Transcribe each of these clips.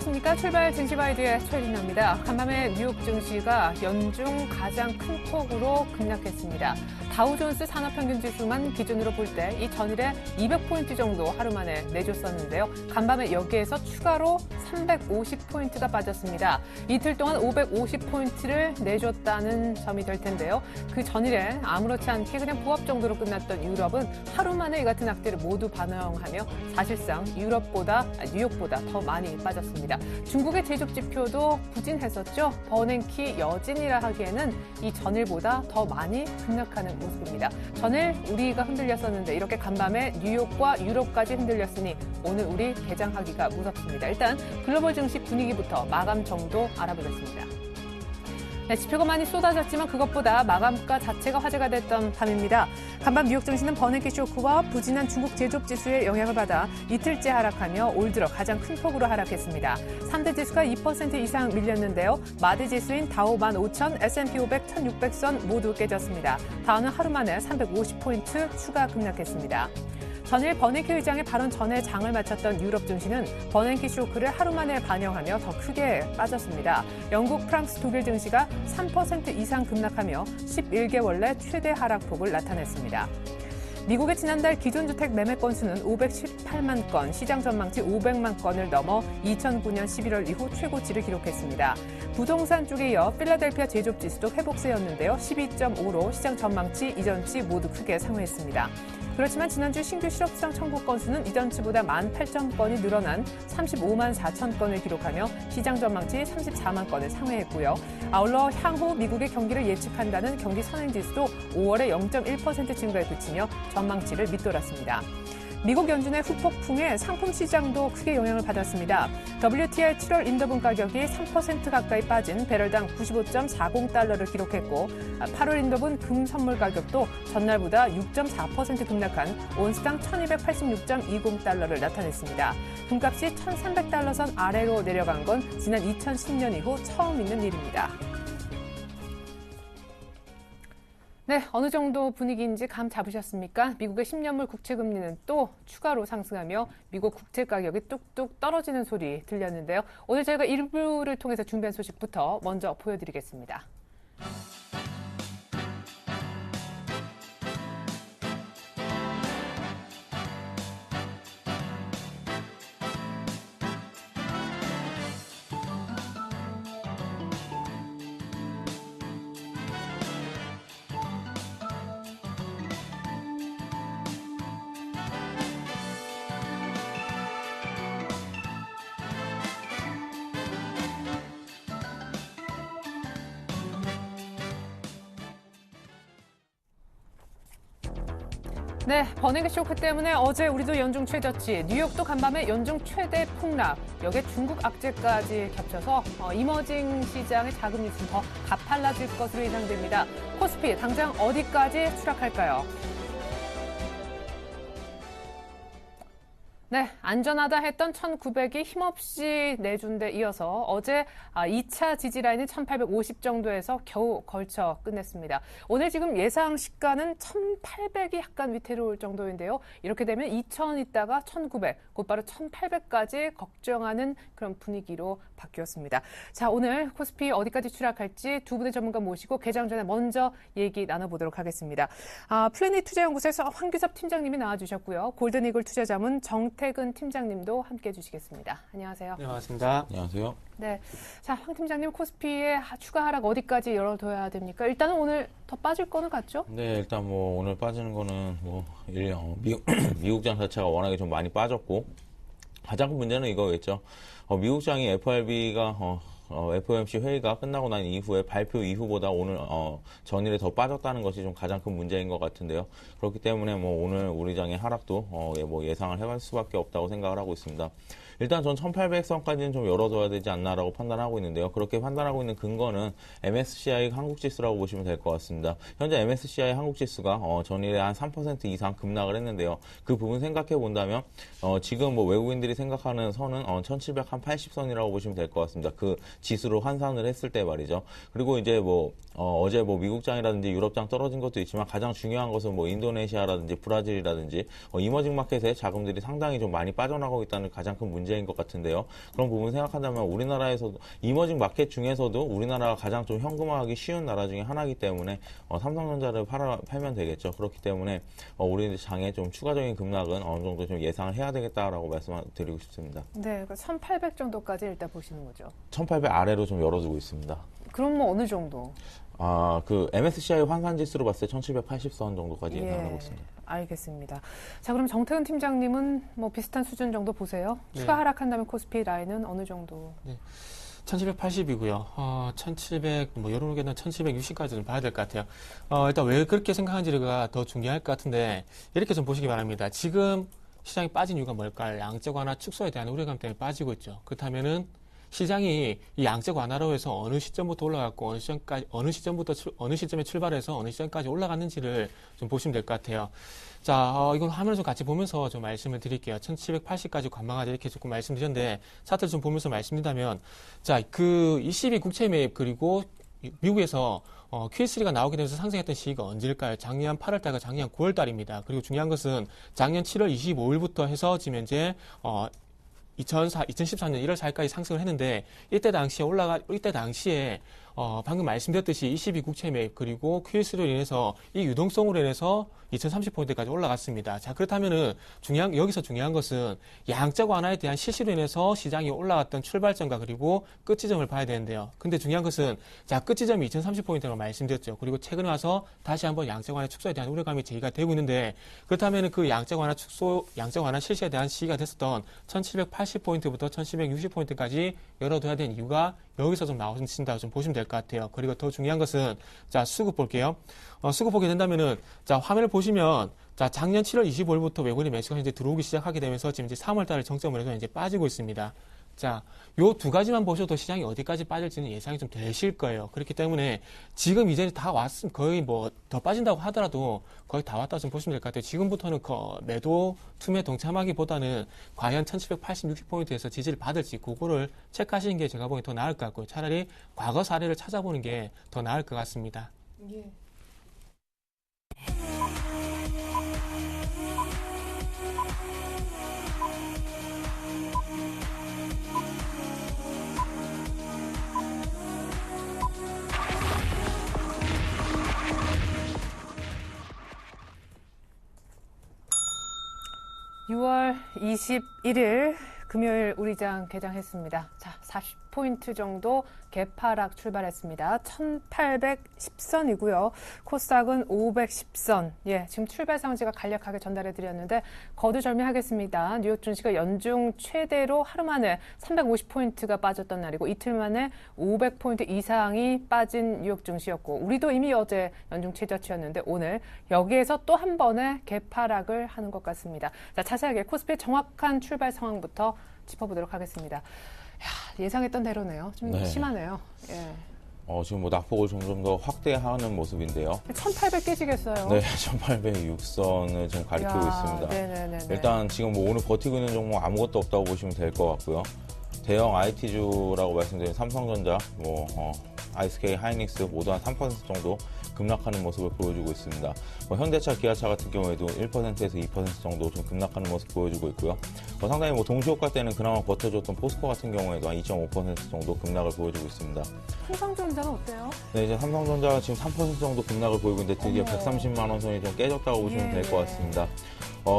안녕하십니까. 출발 증시바이드의 최린아입니다. 간밤에 뉴욕 증시가 연중 가장 큰 폭으로 급락했습니다. 다우존스 산업평균지수만 기준으로 볼 때 이 전일에 200포인트 정도 하루 만에 내줬었는데요. 간밤에 여기에서 추가로 350포인트가 빠졌습니다. 이틀 동안 550포인트를 내줬다는 점이 될 텐데요. 그 전일에 아무렇지 않게 그냥 부합 정도로 끝났던 유럽은 하루 만에 이 같은 악재를 모두 반영하며 사실상 뉴욕보다 더 많이 빠졌습니다. 중국의 제조업 지표도 부진했었죠. 버냉키 여진이라 하기에는 이 전일보다 더 많이 급락하는 모습입니다. 전일 우리가 흔들렸었는데 이렇게 간밤에 뉴욕과 유럽까지 흔들렸으니 오늘 우리 개장하기가 무섭습니다. 일단 글로벌 증시 분위기부터 마감 정도 알아보겠습니다. 네, 지표가 많이 쏟아졌지만 그것보다 마감가 자체가 화제가 됐던 밤입니다. 간밤 뉴욕 증시는 버냉키 쇼크와 부진한 중국 제조업 지수의 영향을 받아 이틀째 하락하며 올 들어 가장 큰 폭으로 하락했습니다. 3대 지수가 2% 이상 밀렸는데요. 마디 지수인 다우 15,000, S&P 500, 1,600선 모두 깨졌습니다. 다우는 하루 만에 350포인트 추가 급락했습니다. 전일 버냉키 의장의 발언 전에 장을 마쳤던 유럽 증시는 버냉키 쇼크를 하루 만에 반영하며 더 크게 빠졌습니다. 영국, 프랑스, 독일 증시가 3% 이상 급락하며 11개월 내 최대 하락폭을 나타냈습니다. 미국의 지난달 기존주택 매매 건수는 518만 건, 시장 전망치 500만 건을 넘어 2009년 11월 이후 최고치를 기록했습니다. 부동산 쪽에 이어 필라델피아 제조업 지수도 회복세였는데요. 12.5로 시장 전망치 이전치 모두 크게 상회했습니다. 그렇지만 지난주 신규 실업수당 청구 건수는 이전치보다 18,000건이 늘어난 35만 4천 건을 기록하며 시장 전망치 34만 건을 상회했고요. 아울러 향후 미국의 경기를 예측한다는 경기 선행지수도 5월에 0.1% 증가에 그치며 전망치를 밑돌았습니다. 미국 연준의 후폭풍에 상품 시장도 크게 영향을 받았습니다. WTI 7월 인더분 가격이 3% 가까이 빠진 배럴당 95.40달러를 기록했고 8월 인더분 금 선물 가격도 전날보다 6.4% 급락한 온스당 1286.20달러를 나타냈습니다. 금값이 1300달러 선 아래로 내려간 건 지난 2010년 이후 처음 있는 일입니다. 네, 어느 정도 분위기인지 감 잡으셨습니까? 미국의 10년물 국채금리는 또 추가로 상승하며 미국 국채 가격이 뚝뚝 떨어지는 소리 들렸는데요. 오늘 저희가 일부를 통해서 준비한 소식부터 먼저 보여드리겠습니다. 네, 버냉키 쇼크 때문에 어제 우리도 연중 최저치, 뉴욕도 간밤에 연중 최대 폭락, 여기에 중국 악재까지 겹쳐서 이머징 시장의 자금 유출은 더 가팔라질 것으로 예상됩니다. 코스피 당장 어디까지 추락할까요? 네, 안전하다 했던 1,900이 힘없이 내준 데 이어서 어제 2차 지지라인은 1,850 정도에서 겨우 걸쳐 끝냈습니다. 오늘 지금 예상 시가는 1,800이 약간 위태로울 정도인데요. 이렇게 되면 2,000 있다가 1,900, 곧바로 1,800까지 걱정하는 그런 분위기로 바뀌었습니다. 자, 오늘 코스피 어디까지 추락할지 두 분의 전문가 모시고 개장 전에 먼저 얘기 나눠보도록 하겠습니다. 플래닛 투자연구소에서 황규섭 팀장님이 나와주셨고요. 골든이글 투자자문 정태근 팀장님도 함께해 주시겠습니다. 안녕하세요. 네, 반갑습니다. 안녕하세요. 네, 자, 황 팀장님 코스피의 추가 하락 어디까지 열어둬야 됩니까? 일단은 오늘 더 빠질 거는 같죠? 네, 일단 뭐 오늘 빠지는 거는 미국장 자체가 워낙에 좀 많이 빠졌고 가장 큰 문제는 이거겠죠. 미국장이 FRB가 FOMC 회의가 끝나고 난 이후에 발표 이후보다 오늘 전일에 더 빠졌다는 것이 좀 가장 큰 문제인 것 같은데요. 그렇기 때문에 뭐 오늘 우리 장의 하락도 뭐 예상을 해볼 수밖에 없다고 생각을 하고 있습니다. 일단 전 1800선까지는 좀 열어둬야 되지 않나라고 판단하고 있는데요. 그렇게 판단하고 있는 근거는 MSCI 한국지수라고 보시면 될 것 같습니다. 현재 MSCI 한국지수가 전일에 한 3% 이상 급락을 했는데요. 그 부분 생각해 본다면 지금 뭐 외국인들이 생각하는 선은 1780선이라고 보시면 될 것 같습니다. 그 지수로 환산을 했을 때 말이죠. 그리고 이제 어제 미국장이라든지 유럽장 떨어진 것도 있지만 가장 중요한 것은 인도네시아라든지 브라질이라든지 이머징 마켓에 자금들이 상당히 좀 많이 빠져나가고 있다는 가장 큰 문제 문제인 것 같은데요. 그런 부분 생각한다면 우리나라에서도 이머징 마켓 중에서도 우리나라가 가장 좀 현금화하기 쉬운 나라 중에 하나이기 때문에 삼성전자를 팔면 되겠죠. 그렇기 때문에 우리 장에 좀 추가적인 급락은 어느 정도 좀 예상을 해야 되겠다라고 말씀드리고 싶습니다. 네, 1,800 정도까지 일단 보시는 거죠. 1,800 아래로 좀 열어두고 있습니다. 그럼 뭐 어느 정도? 그 MSCI 환산지수로 봤을 때 1780선 정도까지 예상하고 있습니다. 알겠습니다. 자, 그럼 정태근 팀장님은 뭐 비슷한 수준 정도 보세요? 네. 추가 하락한다면 코스피 라인은 어느 정도? 네. 1780이고요. 1700, 뭐, 여러 의견은 1760까지 좀 봐야 될 것 같아요. 일단 왜 그렇게 생각하는지가 더 중요할 것 같은데, 이렇게 좀 보시기 바랍니다. 지금 시장이 빠진 이유가 뭘까요? 양적 완화 축소에 대한 우려감 때문에 빠지고 있죠. 그렇다면은, 시장이 이 양적 완화로 해서 어느 시점부터 올라갔고 어느 시점에 출발해서 어느 시점까지 올라갔는지를 좀 보시면 될 것 같아요. 자, 이건 화면을 좀 같이 보면서 좀 말씀을 드릴게요. 1780까지 관망하자 이렇게 조금 말씀드렸는데 차트를 좀 보면서 말씀드리자면 자, 그 ECB 국채 매입 그리고 미국에서 Q3가 나오게 되면서 상승했던 시기가 언제일까요? 작년 8월달과 작년 9월달입니다. 그리고 중요한 것은 작년 7월 25일부터 해서 지금 현재 2014년 1월 4일까지 상승을 했는데 이때 당시에 방금 말씀드렸듯이 ECB 국채 매입 그리고 QS로 인해서 이 유동성으로 인해서 2030포인트까지 올라갔습니다. 자, 그렇다면은 여기서 중요한 것은 양적 완화에 대한 실시로 인해서 시장이 올라갔던 출발점과 그리고 끝지점을 봐야 되는데요. 근데 중요한 것은 자, 끝지점이 2030포인트라고 말씀드렸죠. 그리고 최근에 와서 다시 한번 양적 완화 축소에 대한 우려감이 제기가 되고 있는데 그렇다면은 그 양적 완화 실시에 대한 시기가 됐었던 1780포인트부터 1760포인트까지 열어둬야 되는 이유가 여기서 좀 나오신다고 좀 보시면 될 것 같아요. 그리고 더 중요한 것은 자, 수급 볼게요. 수급 보게 된다면은 자, 화면을 보시면 자, 작년 7월 25일부터 외국인 매수가 이제 들어오기 시작하게 되면서 지금 이제 3월 달을 정점으로 해서 이제 빠지고 있습니다. 자, 요 두 가지만 보셔도 시장이 어디까지 빠질지는 예상이 좀 되실 거예요. 그렇기 때문에 지금 이제 다 왔으면 거의 뭐 더 빠진다고 하더라도 거의 다 왔다 좀 보시면 될 것 같아요. 지금부터는 매도 투매 동참하기보다는 과연 1780, 60포인트에서 지지를 받을지 그거를 체크하시는 게 제가 보기엔 더 나을 것 같고요. 차라리 과거 사례를 찾아보는 게 더 나을 것 같습니다. 예. (6월 21일) 금요일 우리장 개장했습니다. 자, 40포인트 정도 개파락 출발했습니다. 1810선이고요. 코스닥은 510선. 예, 지금 출발 상지가 간략하게 전달해 드렸는데 거두절미하겠습니다. 뉴욕 증시가 연중 최대로 하루 만에 350포인트가 빠졌던 날이고 이틀 만에 500포인트 이상이 빠진 뉴욕 증시였고 우리도 이미 어제 연중 최저치였는데 오늘 여기에서 또 한 번의 개파락을 하는 것 같습니다. 자, 자세하게 코스피의 정확한 출발 상황부터 짚어보도록 하겠습니다. 예상했던 대로네요. 좀 네. 심하네요. 예. 지금 뭐 낙폭을 점점 더 확대하는 모습인데요. 1800 깨지겠어요. 네, 1806선을 지금 가리키고 있습니다. 네네네. 일단 지금 뭐 오늘 버티고 있는 종목 아무것도 없다고 보시면 될 것 같고요. 대형 IT주라고 말씀드린 삼성전자, ISK, 하이닉스 모두 한 3% 정도 급락하는 모습을 보여주고 있습니다. 현대차, 기아차 같은 경우에도 1%에서 2% 정도 좀 급락하는 모습 보여주고 있고요. 상당히 뭐 동시효과 때는 그나마 버텨줬던 포스코 같은 경우에도 한 2.5% 정도 급락을 보여주고 있습니다. 삼성전자는 어때요? 네, 이제 삼성전자가 지금 3% 정도 급락을 보이고 있는데 드디어 어머. 130만 원 선이 좀 깨졌다고 보시면 될 것 예. 같습니다.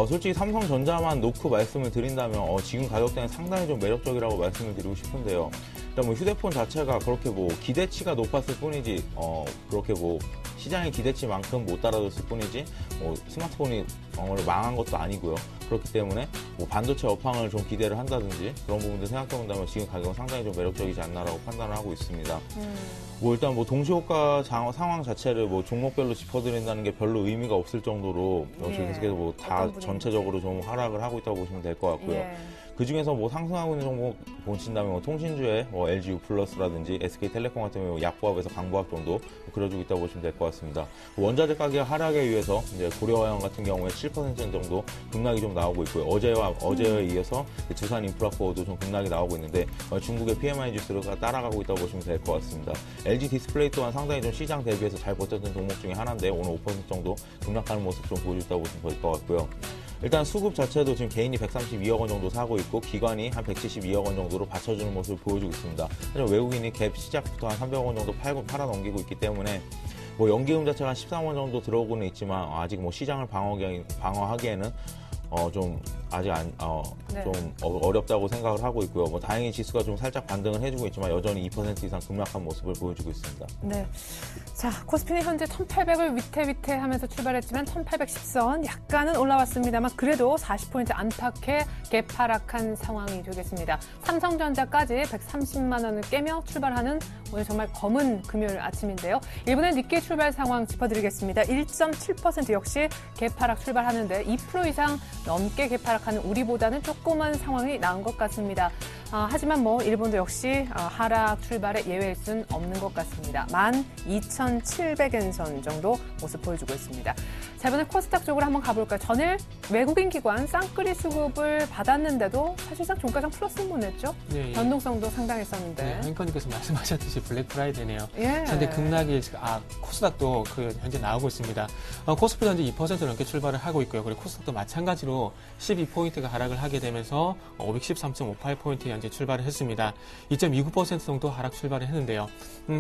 솔직히 삼성전자만 놓고 말씀을 드린다면 지금 가격대는 상당히 좀 매력적이라고 말씀을 드리고 싶은데요. 일단 뭐 휴대폰 자체가 그렇게 뭐 기대치가 높았을 뿐이지 그렇게 뭐 시장의 기대치만큼 못 따라줬을 뿐이지 뭐 스마트폰이 망한 것도 아니고요. 그렇기 때문에 뭐 반도체 업황을 좀 기대를 한다든지 그런 부분들 생각해본다면 지금 가격은 상당히 좀 매력적이지 않나라고 판단을 하고 있습니다. 뭐 일단 뭐 동시효과 상황 자체를 뭐 종목별로 짚어드린다는 게 별로 의미가 없을 정도로 계속해서 뭐 다 전체적으로 좀 하락을 하고 있다고 보시면 될 것 같고요. 예. 그 중에서 뭐 상승하고 있는 종목 보신다면 뭐 통신주의 뭐 LG U+라든지 SK텔레콤 같은 경우 약보합에서 강보합 정도 그려주고 있다고 보시면 될 것 같습니다. 원자재 가격 하락에 의해서 이제 고려화형 같은 경우에 7% 정도 급락이 좀 나오고 있고요. 어제에 이어서 두산 인프라코어도 좀 급락이 나오고 있는데 중국의 PMI 지수가 따라가고 있다고 보시면 될 것 같습니다. LG 디스플레이 또한 상당히 좀 시장 대비해서 잘 버텼던 종목 중에 하나인데 오늘 5% 정도 급락하는 모습 좀 보여줬다고 보시면 될 것 같고요. 일단 수급 자체도 지금 개인이 132억 원 정도 사고 있고 기관이 한 172억 원 정도로 받쳐주는 모습을 보여주고 있습니다. 하지만 외국인이 갭 시작부터 한 300억 원 정도 팔아 넘기고 있기 때문에 뭐 연기금 자체가 한 13원 정도 들어오고는 있지만 아직 뭐 시장을 방어하기에는 좀 아직 네. 좀 어렵다고 생각을 하고 있고요. 뭐 다행히 지수가 좀 살짝 반등을 해주고 있지만 여전히 2% 이상 급락한 모습을 보여주고 있습니다. 네. 자, 코스피는 현재 1800을 위태위태하면서 출발했지만 1810선 약간은 올라왔습니다만 그래도 40포인트 안팎의 개파락한 상황이 되겠습니다. 삼성전자까지 130만 원을 깨며 출발하는 오늘 정말 검은 금요일 아침인데요. 일본의 니케이 출발 상황 짚어드리겠습니다. 1.7% 역시 개파락 출발하는데 2% 이상 넘게 개파락하는 우리보다는 조그만 상황이 나은 것 같습니다. 하지만 뭐 일본도 역시 하락 출발의 예외일 수는 없는 것 같습니다. 12,700엔선 정도 모습 보여주고 있습니다. 자, 이번에 코스닥 쪽으로 한번 가볼까요? 전일 외국인 기관 쌍끌이 수급을 받았는데도 사실상 종가장 플러스는 못 냈죠? 네, 예. 변동성도 상당했었는데. 네, 앵커님께서 말씀하셨듯이 블랙 프라이데이네요. 예. 현재 급락이 코스닥도 현재 나오고 있습니다. 코스피도 현재 2% 넘게 출발을 하고 있고요. 그리고 코스닥도 마찬가지로 12포인트가 하락을 하게 되면서 513.58포인트 현재 출발을 했습니다. 2.29% 정도 하락 출발을 했는데요.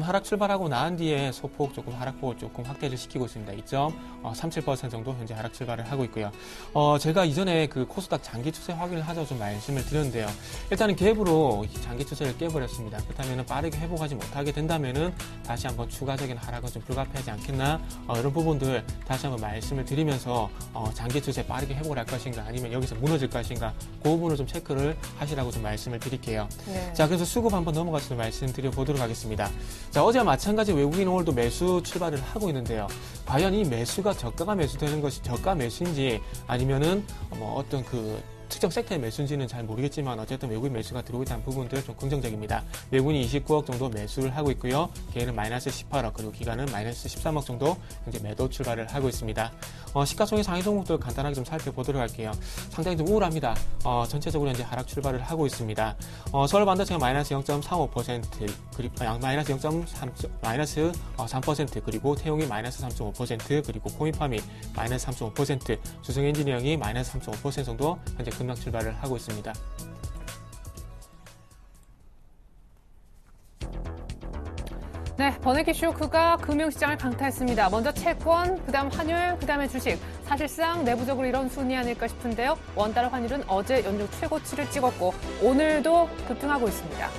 하락 출발하고 나온 뒤에 소폭 조금 하락폭을 조금 확대를 시키고 있습니다. 2.37% 정도 현재 하락 출발을 하고 있고요. 제가 이전에 그 코스닥 장기 추세 확인을 하자고 좀 말씀을 드렸는데요. 일단은 갭으로 장기 추세를 깨버렸습니다. 그렇다면 빠르게 회복하지 못하게 된다면은 다시 한번 추가적인 하락은 좀 불가피하지 않겠나, 이런 부분들 다시 한번 말씀을 드리면서 장기 추세 빠르게 회복을 할 것인가 아니면 여기서 무너질 것인가 그 부분을 좀 체크를 하시라고 좀 말씀을 드릴게요. 네. 자, 그래서 수급 한번 넘어가서 말씀드려 보도록 하겠습니다. 자, 어제와 마찬가지 외국인 오늘도 매수 출발을 하고 있는데요. 과연 이 매수가 저가가 매수되는 것이 저가 매수인지 아니면은 어떤 그 특정 섹터의 매수인지는 잘 모르겠지만 어쨌든 외국인 매수가 들어오고 있다는 부분들 좀 긍정적입니다. 외국인이 29억 정도 매수를 하고 있고요. 개인은 마이너스 18억 그리고 기관은 마이너스 13억 정도 현재 매도 출발을 하고 있습니다. 시가총액 상위 종목들 간단하게 좀 살펴보도록 할게요. 상당히 좀 우울합니다. 전체적으로 현재 하락 출발을 하고 있습니다. 서울 반도체가 마이너스 0.35% 그리고 마이너스 3% 그리고 태용이 마이너스 3.5% 그리고 코인팜이 마이너스 3.5% 주성엔지니어링이 마이너스 3.5% 정도 현재 급락 출발을 하고 있습니다. 네, 버냉키 쇼크가 금융시장을 강타했습니다. 먼저 채권, 그다음 환율, 그다음에 주식. 사실상 내부적으로 이런 순위 아닐까 싶은데요. 원달러 환율은 어제 연중 최고치를 찍었고 오늘도 급등하고 있습니다.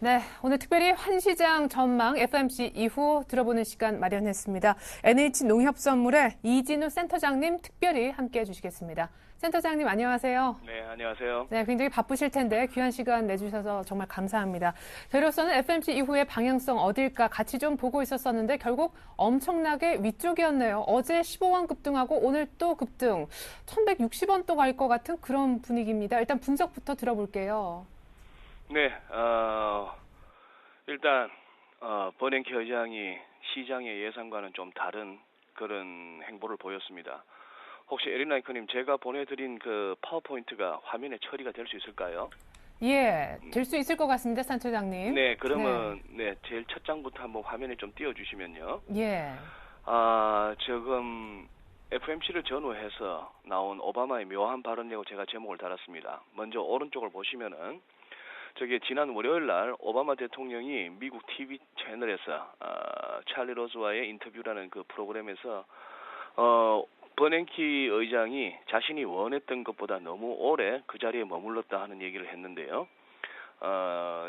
네, 오늘 특별히 환시장 전망 FOMC 이후 들어보는 시간 마련했습니다. NH농협선물의 이진우 센터장님 특별히 함께해 주시겠습니다. 센터장님 안녕하세요. 네, 안녕하세요. 네, 굉장히 바쁘실 텐데 귀한 시간 내주셔서 정말 감사합니다. 저희로서는 FOMC 이후의 방향성 어딜까 같이 좀 보고 있었었는데 결국 엄청나게 위쪽이었네요. 어제 15원 급등하고 오늘 또 급등. 1160원 또 갈 것 같은 그런 분위기입니다. 일단 분석부터 들어볼게요. 네, 일단 버냉키 의장이 시장의 예상과는 좀 다른 그런 행보를 보였습니다. 혹시 에리나이커님 제가 보내드린 그 파워포인트가 화면에 처리가 될 수 있을까요? 예, 될 수 있을 것 같습니다, 산처장님. 네, 그러면 네, 제일 첫 장부터 한번 화면에 좀 띄워주시면요. 예. 지금 FOMC를 전후해서 나온 오바마의 묘한 발언이라고 제가 제목을 달았습니다. 먼저 오른쪽을 보시면은 저게 지난 월요일 날 오바마 대통령이 미국 TV 채널에서 찰리 로즈와의 인터뷰라는 그 프로그램에서 버냉키 의장이 자신이 원했던 것보다 너무 오래 그 자리에 머물렀다 하는 얘기를 했는데요.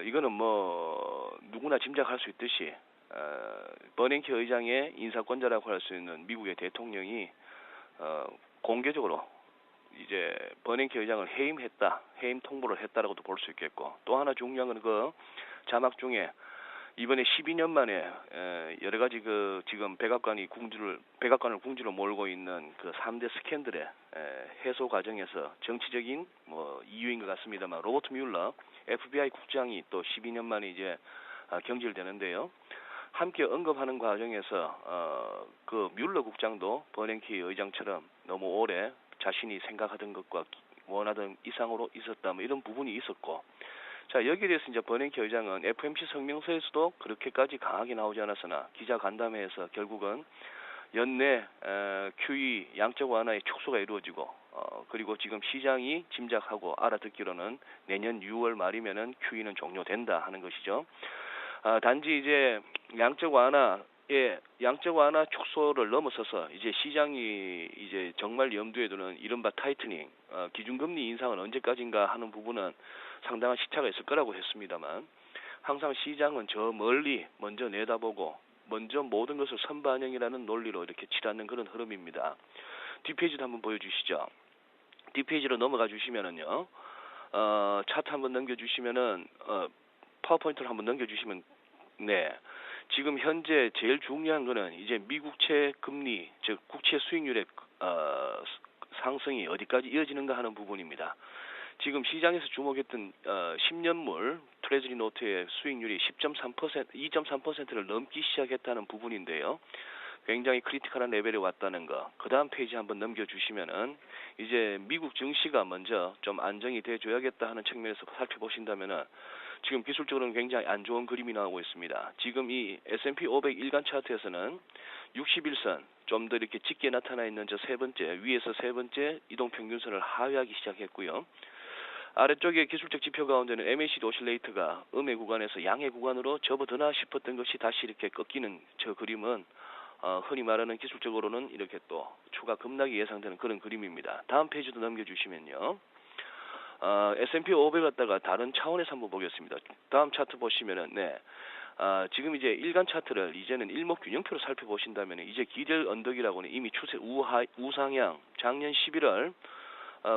이거는 뭐 누구나 짐작할 수 있듯이 버냉키 의장의 인사권자라고 할 수 있는 미국의 대통령이 공개적으로 이제 버냉키 의장을 해임 통보를 했다라고도 볼 수 있겠고, 또 하나 중요한 건 그 자막 중에 이번에 12년 만에 여러 가지 그 지금 백악관을 궁지로 몰고 있는 그 3대 스캔들의 해소 과정에서 정치적인 뭐 이유인 것 같습니다만 로버트 뮬러 FBI 국장이 또 12년 만에 이제 경질되는데요. 함께 언급하는 과정에서 그 뮬러 국장도 버냉키 의장처럼 너무 오래 자신이 생각하던 것과 원하던 이상으로 있었다, 뭐 이런 부분이 있었고, 자, 여기에 대해서 이제 버냉키 의장은 FOMC 성명서에서도 그렇게까지 강하게 나오지 않았으나 기자 간담회에서 결국은 연내 QE 양적 완화의 축소가 이루어지고 그리고 지금 시장이 짐작하고 알아듣기로는 내년 6월 말이면은 QE는 종료된다 하는 것이죠. 단지 이제 양적 완화 축소를 넘어서서 이제 시장이 이제 정말 염두에 두는 이른바 타이트닝, 기준금리 인상은 언제까지인가 하는 부분은 상당한 시차가 있을 거라고 했습니다만 항상 시장은 저 멀리 먼저 내다보고 먼저 모든 것을 선반영이라는 논리로 이렇게 치닫는 그런 흐름입니다. 뒷페이지도 한번 보여주시죠. 뒷페이지로 넘어가 주시면은요, 차트 한번 넘겨주시면은, 파워포인트를 한번 넘겨주시면, 네. 지금 현재 제일 중요한 거는 이제 미국채 금리, 즉 국채 수익률의 상승이 어디까지 이어지는가 하는 부분입니다. 지금 시장에서 주목했던 10년물 트레저리 노트의 수익률이 2.3%를 넘기 시작했다는 부분인데요. 굉장히 크리티컬한 레벨에 왔다는 거. 그 다음 페이지 한번 넘겨주시면은 이제 미국 증시가 먼저 좀 안정이 돼줘야겠다 하는 측면에서 살펴보신다면은 지금 기술적으로는 굉장히 안 좋은 그림이 나오고 있습니다. 지금 이 S&P 500 일간 차트에서는 61선 좀 더 이렇게 짙게 나타나 있는 저 세 번째 위에서 세 번째 이동평균선을 하회하기 시작했고요. 아래쪽에 기술적 지표 가운데는 MACD 오실레이터가 음의 구간에서 양의 구간으로 접어드나 싶었던 것이 다시 이렇게 꺾이는 저 그림은 흔히 말하는 기술적으로는 이렇게 또 추가 급락이 예상되는 그런 그림입니다. 다음 페이지도 넘겨주시면요. S&P 500 갖다가 다른 차원에서 한번 보겠습니다. 다음 차트 보시면은 지금 이제 일간 차트를 이제는 일목균형표로 살펴보신다면 이제 기댈 언덕이라고는 이미 추세 우상향 작년 11월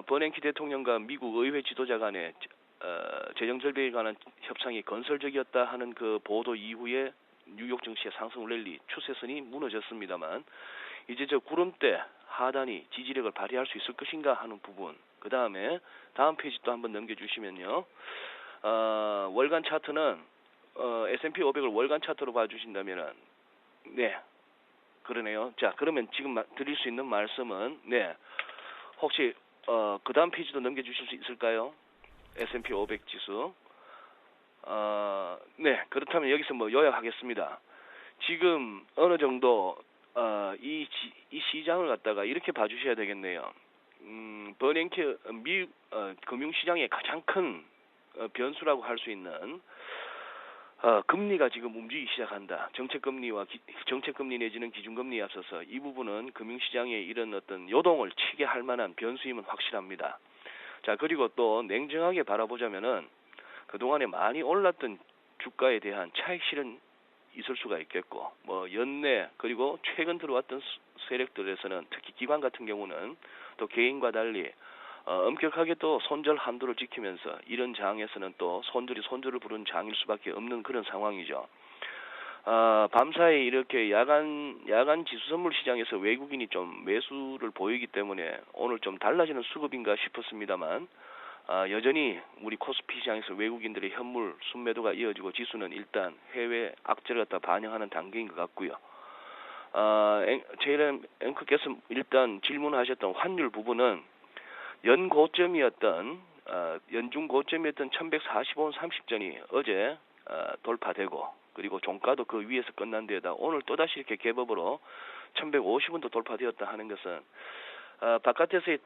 버냉키 대통령과 미국 의회 지도자 간의 재정 절벽에 관한 협상이 건설적이었다 하는 그 보도 이후에 뉴욕 증시의 상승 랠리 추세선이 무너졌습니다만 이제 저 구름대 하단이 지지력을 발휘할 수 있을 것인가 하는 부분. 그 다음에 다음 페이지 또 한번 넘겨주시면요. 월간 차트는 S&P 500을 월간 차트로 봐주신다면은 네 그러네요. 자 그러면 지금 드릴 수 있는 말씀은 혹시 그 다음 페이지도 넘겨주실 수 있을까요? S&P 500 지수. 그렇다면 여기서 뭐 요약하겠습니다. 지금 어느 정도 이 시장을 갖다가 이렇게 봐주셔야 되겠네요. 버냉키 금융시장의 가장 큰 변수라고 할 수 있는 금리가 지금 움직이기 시작한다. 정책금리 내지는 기준금리에 앞서서 이 부분은 금융시장의 이런 어떤 요동을 치게 할 만한 변수임은 확실합니다. 자 그리고 또 냉정하게 바라보자면은 그동안에 많이 올랐던 주가에 대한 차익실은 있을 수가 있겠고 뭐 연내 그리고 최근 들어왔던 세력들에서는 특히 기관 같은 경우는 또 개인과 달리 엄격하게 또 손절 한도를 지키면서 이런 장에서는 또 손절을 부른 장일 수밖에 없는 그런 상황이죠. 밤사이 이렇게 야간 지수 선물 시장에서 외국인이 좀 매수를 보이기 때문에 오늘 좀 달라지는 수급인가 싶었습니다만 여전히 우리 코스피 시장에서 외국인들의 현물 순매도가 이어지고 지수는 일단 해외 악재를 갖다 반영하는 단계인 것 같고요. 제일 앵커께서 일단 질문하셨던 환율 부분은 연중 고점이었던 1145원 30전이 어제 돌파되고 그리고 종가도 그 위에서 끝난 데에다 오늘 또다시 이렇게 갭업으로 1150원도 돌파되었다 하는 것은 바깥에서의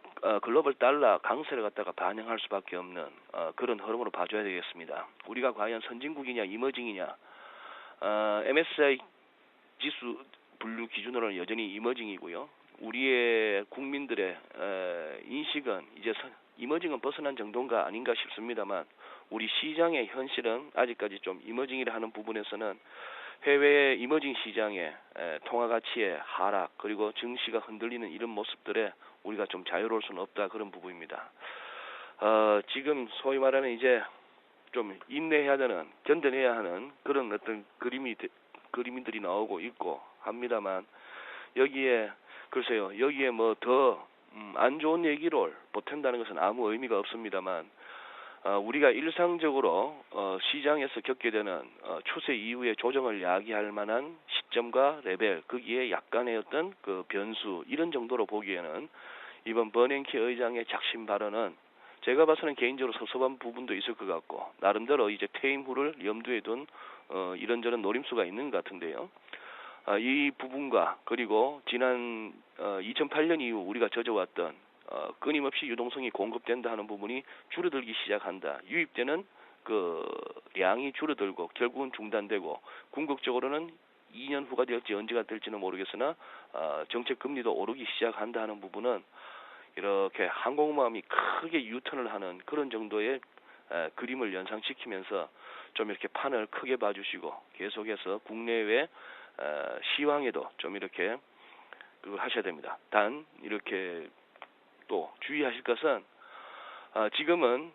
글로벌 달러 강세를 갖다가 반영할 수밖에 없는 그런 흐름으로 봐줘야 되겠습니다. 우리가 과연 선진국이냐 이머징이냐 MSCI 지수 분류 기준으로는 여전히 이머징이고요. 우리의 국민들의 인식은 이제 이머징은 벗어난 정도인가 아닌가 싶습니다만 우리 시장의 현실은 아직까지 좀 이머징이라 하는 부분에서는 해외 이머징 시장의 통화 가치의 하락 그리고 증시가 흔들리는 이런 모습들에 우리가 좀 자유로울 수는 없다 그런 부분입니다. 지금 소위 말하는 이제 좀 인내해야 되는 견뎌내야 하는 그런 어떤 그림들이 나오고 있고 합니다만 여기에 글쎄요 여기에 뭐 더 안 좋은 얘기를 보탠다는 것은 아무 의미가 없습니다만 우리가 일상적으로 시장에서 겪게 되는 추세 이후의 조정을 야기할 만한 시점과 레벨 거기에 약간의 어떤 그 변수 이런 정도로 보기에는 이번 버냉키 의장의 작심 발언은 제가 봐서는 개인적으로 섭섭한 부분도 있을 것 같고 나름대로 이제 퇴임 후를 염두에 둔 이런저런 노림수가 있는 것 같은데요. 이 부분과 그리고 지난 2008년 이후 우리가 져져왔던 끊임없이 유동성이 공급된다 하는 부분이 줄어들기 시작한다. 유입되는 그 량이 줄어들고 결국은 중단되고 궁극적으로는 2년 후가 될지 언제가 될지는 모르겠으나 정책 금리도 오르기 시작한다 하는 부분은 이렇게 항공모함이 크게 유턴을 하는 그런 정도의 그림을 연상시키면서 좀 이렇게 판을 크게 봐주시고 계속해서 국내외 시황에도 좀 이렇게 그걸 하셔야 됩니다. 단 이렇게 또 주의하실 것은 지금은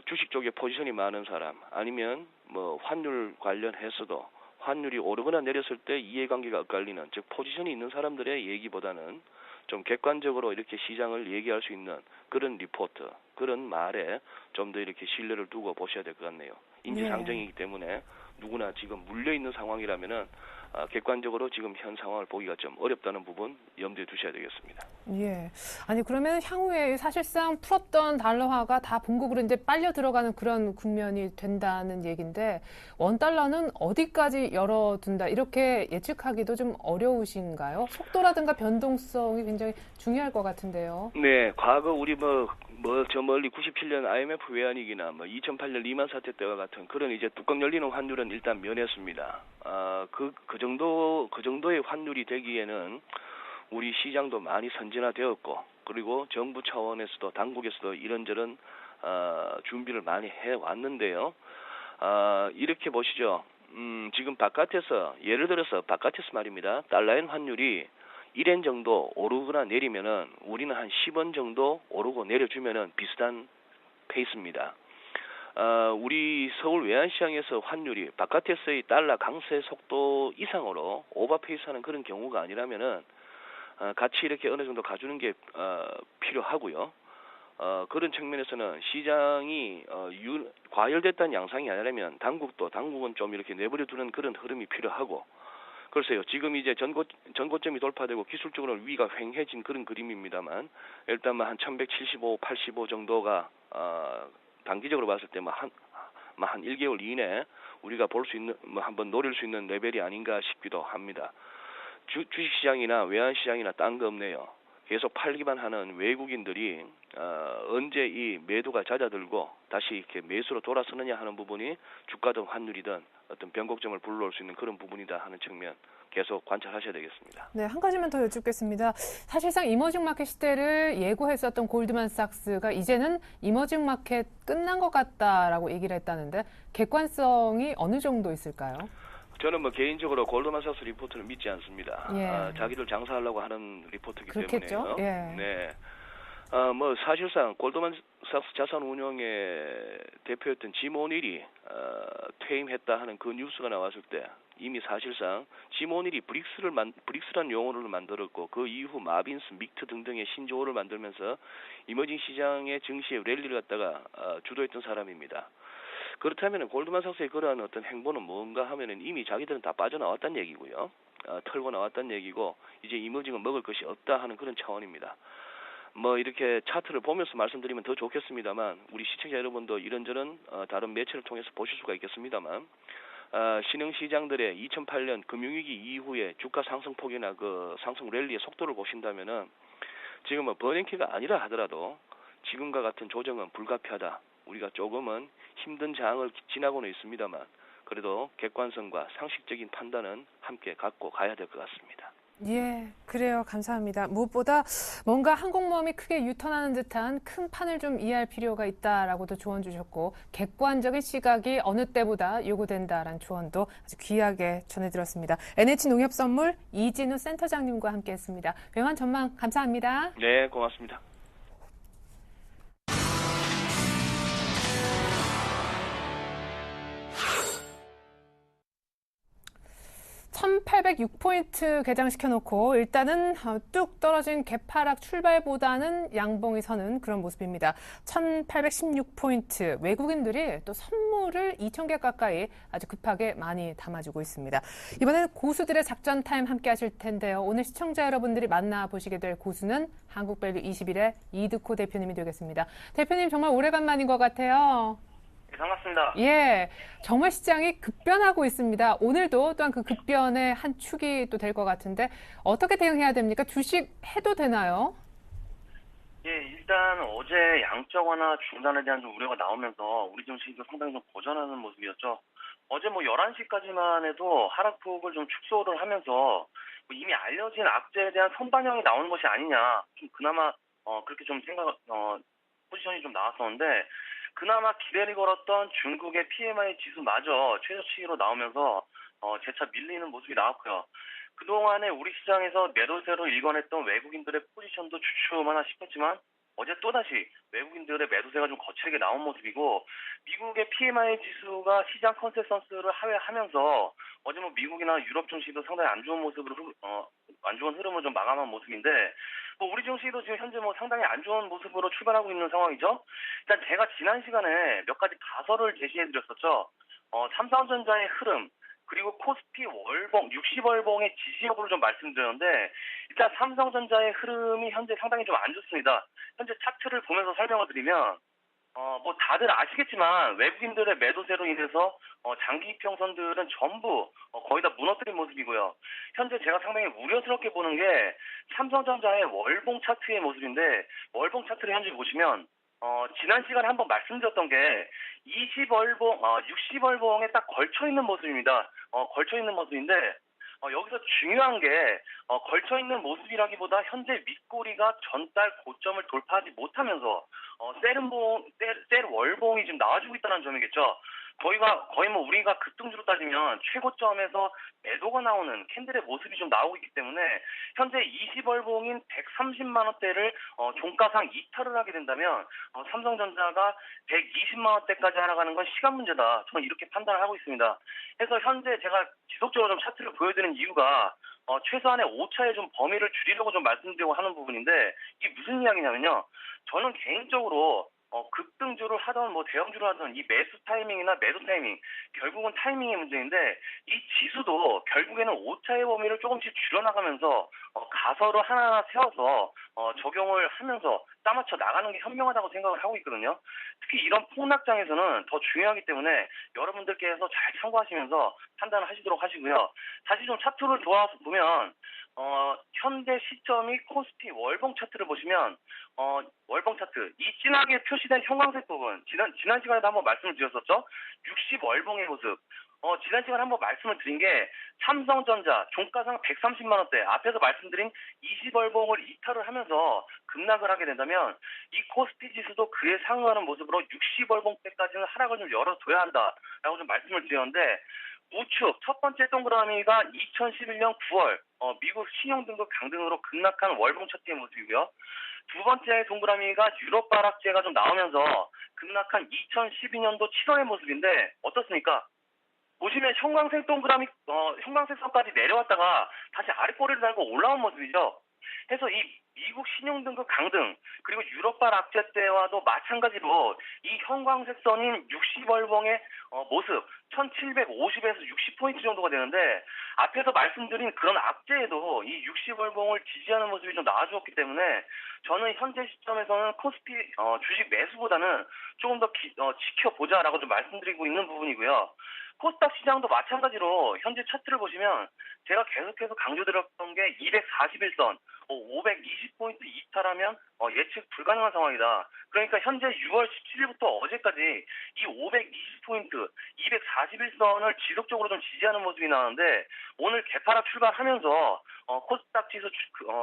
주식 쪽에 포지션이 많은 사람 아니면 뭐 환율 관련해서도 환율이 오르거나 내렸을 때 이해관계가 엇갈리는 즉 포지션이 있는 사람들의 얘기보다는 좀 객관적으로 이렇게 시장을 얘기할 수 있는 그런 리포트, 그런 말에 좀 더 이렇게 신뢰를 두고 보셔야 될 것 같네요. 인지상정이기 때문에 누구나 지금 물려있는 상황이라면은 객관적으로 지금 현 상황을 보기가 좀 어렵다는 부분 염두에 두셔야 되겠습니다. 예. 아니, 그러면 향후에 사실상 풀었던 달러화가 다 본국으로 이제 빨려 들어가는 그런 국면이 된다는 얘기인데, 원달러는 어디까지 열어둔다, 이렇게 예측하기도 좀 어려우신가요? 속도라든가 변동성이 굉장히 중요할 것 같은데요. 네, 과거 우리 저 멀리 97년 IMF 외환위기나 2008년 리만 사태 때와 같은 그런 이제 뚜껑 열리는 환율은 일단 면했습니다. 그 정도의 환율이 되기에는 우리 시장도 많이 선진화되었고, 그리고 정부 차원에서도 당국에서도 이런저런 준비를 많이 해왔는데요. 이렇게 보시죠. 지금 바깥에서 예를 들어서 바깥에서 말입니다. 달러엔 환율이 1엔 정도 오르거나 내리면은 우리는 한 10원 정도 오르고 내려주면은 비슷한 페이스입니다. 우리 서울 외환시장에서 환율이 바깥에서의 달러 강세 속도 이상으로 오버페이스하는 그런 경우가 아니라면은 같이 이렇게 어느 정도 가주는 게 필요하고요. 그런 측면에서는 시장이 과열됐다는 양상이 아니라면 당국은 좀 이렇게 내버려두는 그런 흐름이 필요하고. 글쎄요, 지금 이제 전고점이 돌파되고 기술적으로 위가 횡해진 그런 그림입니다만, 일단 한 1175, 85 정도가 단기적으로 봤을 때 한 1개월 이내 우리가 볼 수 있는 한번 노릴 수 있는 레벨이 아닌가 싶기도 합니다. 주식시장이나 외환시장이나 딴 거 없네요. 계속 팔기만 하는 외국인들이 언제 이 매도가 잦아들고 다시 이렇게 매수로 돌아서느냐 하는 부분이 주가든 환율이든 어떤 변곡점을 불러올 수 있는 그런 부분이다 하는 측면 계속 관찰하셔야 되겠습니다. 네, 한 가지만 더 여쭙겠습니다. 사실상 이머징 마켓 시대를 예고했었던 골드만삭스가 이제는 이머징 마켓 끝난 것 같다라고 얘기를 했다는데 객관성이 어느 정도 있을까요? 저는 개인적으로 골드만삭스 리포트를 믿지 않습니다. 예. 자기들 장사하려고 하는 리포트이기 그렇겠죠? 때문에요. 예. 네. 사실상 골드만삭스 자산운용의 대표였던 짐 오닐이 퇴임했다 하는 그 뉴스가 나왔을 때 이미 사실상 짐 오닐이 브릭스라는 용어를 만들었고 그 이후 마빈스, 믹트 등등의 신조어를 만들면서 이머징 시장의 증시의 랠리를 갖다가 주도했던 사람입니다. 그렇다면 골드만삭스의 그러한 어떤 행보는 뭔가 하면은 이미 자기들은 다 빠져나왔다는 얘기고요. 털고 나왔다는 얘기고 이제 이머징은 먹을 것이 없다 하는 그런 차원입니다. 이렇게 차트를 보면서 말씀드리면 더 좋겠습니다만 우리 시청자 여러분도 이런저런 다른 매체를 통해서 보실 수가 있겠습니다만 신흥시장들의 2008년 금융위기 이후에 주가 상승폭이나 그 상승 랠리의 속도를 보신다면은 지금 버닝키가 아니라 하더라도 지금과 같은 조정은 불가피하다. 우리가 조금은 힘든 장을 지나고는 있습니다만 그래도 객관성과 상식적인 판단은 함께 갖고 가야 될 것 같습니다. 예, 그래요. 감사합니다. 무엇보다 뭔가 항공모함이 크게 유턴하는 듯한 큰 판을 좀 이해할 필요가 있다라고도 조언 주셨고 객관적인 시각이 어느 때보다 요구된다라는 조언도 아주 귀하게 전해드렸습니다. NH농협선물 이진우 센터장님과 함께했습니다. 외환 전망 감사합니다. 네, 고맙습니다. (1806포인트) 개장시켜놓고 일단은 뚝 떨어진 개파락 출발보다는 양봉이 서는 그런 모습입니다. (1816포인트) 외국인들이 또 선물을 2,000개 가까이 아주 급하게 많이 담아주고 있습니다. 이번에는 고수들의 작전 타임 함께 하실 텐데요. 오늘 시청자 여러분들이 만나보시게 될 고수는 한국밸류 21의 이드코 대표님이 되겠습니다. 대표님 정말 오래간만인 것 같아요. 네, 반갑습니다. 예, 정말 시장이 급변하고 있습니다. 오늘도 또한 그 급변의 한 축이 또 될 것 같은데 어떻게 대응해야 됩니까? 주식 해도 되나요? 예, 일단 어제 양적 완화 중단에 대한 좀 우려가 나오면서 우리 증시도 상당히 좀 고전하는 모습이었죠. 어제 뭐 11시까지만 해도 하락폭을 좀 축소를 하면서 뭐 이미 알려진 악재에 대한 선반영이 나오는 것이 아니냐. 좀 그나마 그렇게 좀 포지션이 좀 나왔었는데 그나마 기대를 걸었던 중국의 PMI 지수마저 최저치로 나오면서 재차 밀리는 모습이 나왔고요. 그동안에 우리 시장에서 매도세로 일관했던 외국인들의 포지션도 주춤하나 싶었지만 어제 또다시 외국인들의 매도세가 좀 거칠게 나온 모습이고 미국의 PMI 지수가 시장 컨센서스를 하회하면서 어제 뭐 미국이나 유럽 증시도 상당히 안 좋은 모습으로 안 좋은 흐름을 좀 마감한 모습인데 뭐 우리 증시도 지금 현재 뭐 상당히 안 좋은 모습으로 출발하고 있는 상황이죠. 일단 제가 지난 시간에 몇 가지 가설을 제시해드렸었죠. 삼성전자의 흐름 그리고 코스피 월봉, 60월봉의 지지 여부를 좀 말씀드렸는데 일단 삼성전자의 흐름이 현재 상당히 좀 안 좋습니다. 현재 차트를 보면서 설명을 드리면 뭐 다들 아시겠지만 외국인들의 매도세로 인해서 장기 이평선들은 전부 거의 다 무너뜨린 모습이고요. 현재 제가 상당히 우려스럽게 보는 게 삼성전자의 월봉 차트의 모습인데 월봉 차트를 현재 보시면 지난 시간에 한번 말씀드렸던 게 20월봉, 60월봉에 딱 걸쳐 있는 모습입니다. 걸쳐 있는 모습인데 여기서 중요한 게 걸쳐 있는 모습이라기보다 현재 윗꼬리가 전달 고점을 돌파하지 못하면서 셀 월봉이 지금 나와주고 있다는 점이겠죠. 거의 뭐 우리가 급등주로 따지면 최고점에서 매도가 나오는 캔들의 모습이 좀 나오고 있기 때문에 현재 20월봉인 130만 원대를 종가상 이탈을 하게 된다면 삼성전자가 120만 원대까지 하락하는 건 시간 문제다. 저는 이렇게 판단을 하고 있습니다. 그래서 현재 제가 지속적으로 좀 차트를 보여드리는 이유가 최소한의 5차의 좀 범위를 줄이려고 좀 말씀드리고 하는 부분인데 이게 무슨 이야기냐면요. 저는 개인적으로 급등주를 하던 뭐 대형주를 하던 이 매수 타이밍이나 매도 타이밍 결국은 타이밍의 문제인데 이 지수도 결국에는 5차의 범위를 조금씩 줄여나가면서 가설을 하나하나 세워서 적용을 하면서 따맞춰 나가는 게 현명하다고 생각을 하고 있거든요. 특히 이런 폭락장에서는 더 중요하기 때문에 여러분들께서 잘 참고하시면서 판단을 하시도록 하시고요. 다시 좀 차트를 돌아와서 보면 현재 시점이 코스피 월봉 차트를 보시면 월봉 차트 이 진하게 표시된 형광색 부분 지난 시간에도 한번 말씀을 드렸었죠. 60월봉의 모습 지난 시간에 한번 말씀을 드린 게 삼성전자 종가상 130만 원대 앞에서 말씀드린 20월봉을 이탈을 하면서 급락을 하게 된다면 이 코스피 지수도 그에 상응하는 모습으로 60월봉대까지는 하락을 좀 열어둬야 한다라고 좀 말씀을 드렸는데 우측 첫 번째 동그라미가 2011년 9월 미국 신용등급 강등으로 급락한 월봉 차트의 모습이고요. 두 번째 동그라미가 유럽 발악제가 좀 나오면서 급락한 2012년도 7월의 모습인데 어떻습니까? 보시면 형광색 동그라미 형광색 선까지 내려왔다가 다시 아랫꼬리를 달고 올라온 모습이죠. 해서 이 미국 신용등급 강등 그리고 유럽발 악재 때와도 마찬가지로 이 형광색 선인 60월봉의 모습 1750에서 60포인트 정도가 되는데 앞에서 말씀드린 그런 악재에도 이 60월봉을 지지하는 모습이 좀 나와주었기 때문에 저는 현재 시점에서는 코스피 주식 매수보다는 조금 더 지켜보자라고 좀 말씀드리고 있는 부분이고요. 코스닥 시장도 마찬가지로 현재 차트를 보시면 제가 계속해서 강조드렸던 게 241선, 520포인트 이탈하면 예측 불가능한 상황이다. 그러니까 현재 6월 17일부터 어제까지 이 520포인트, 241선을 지속적으로 좀 지지하는 모습이 나오는데 오늘 개파락 출발하면서 코스닥 지수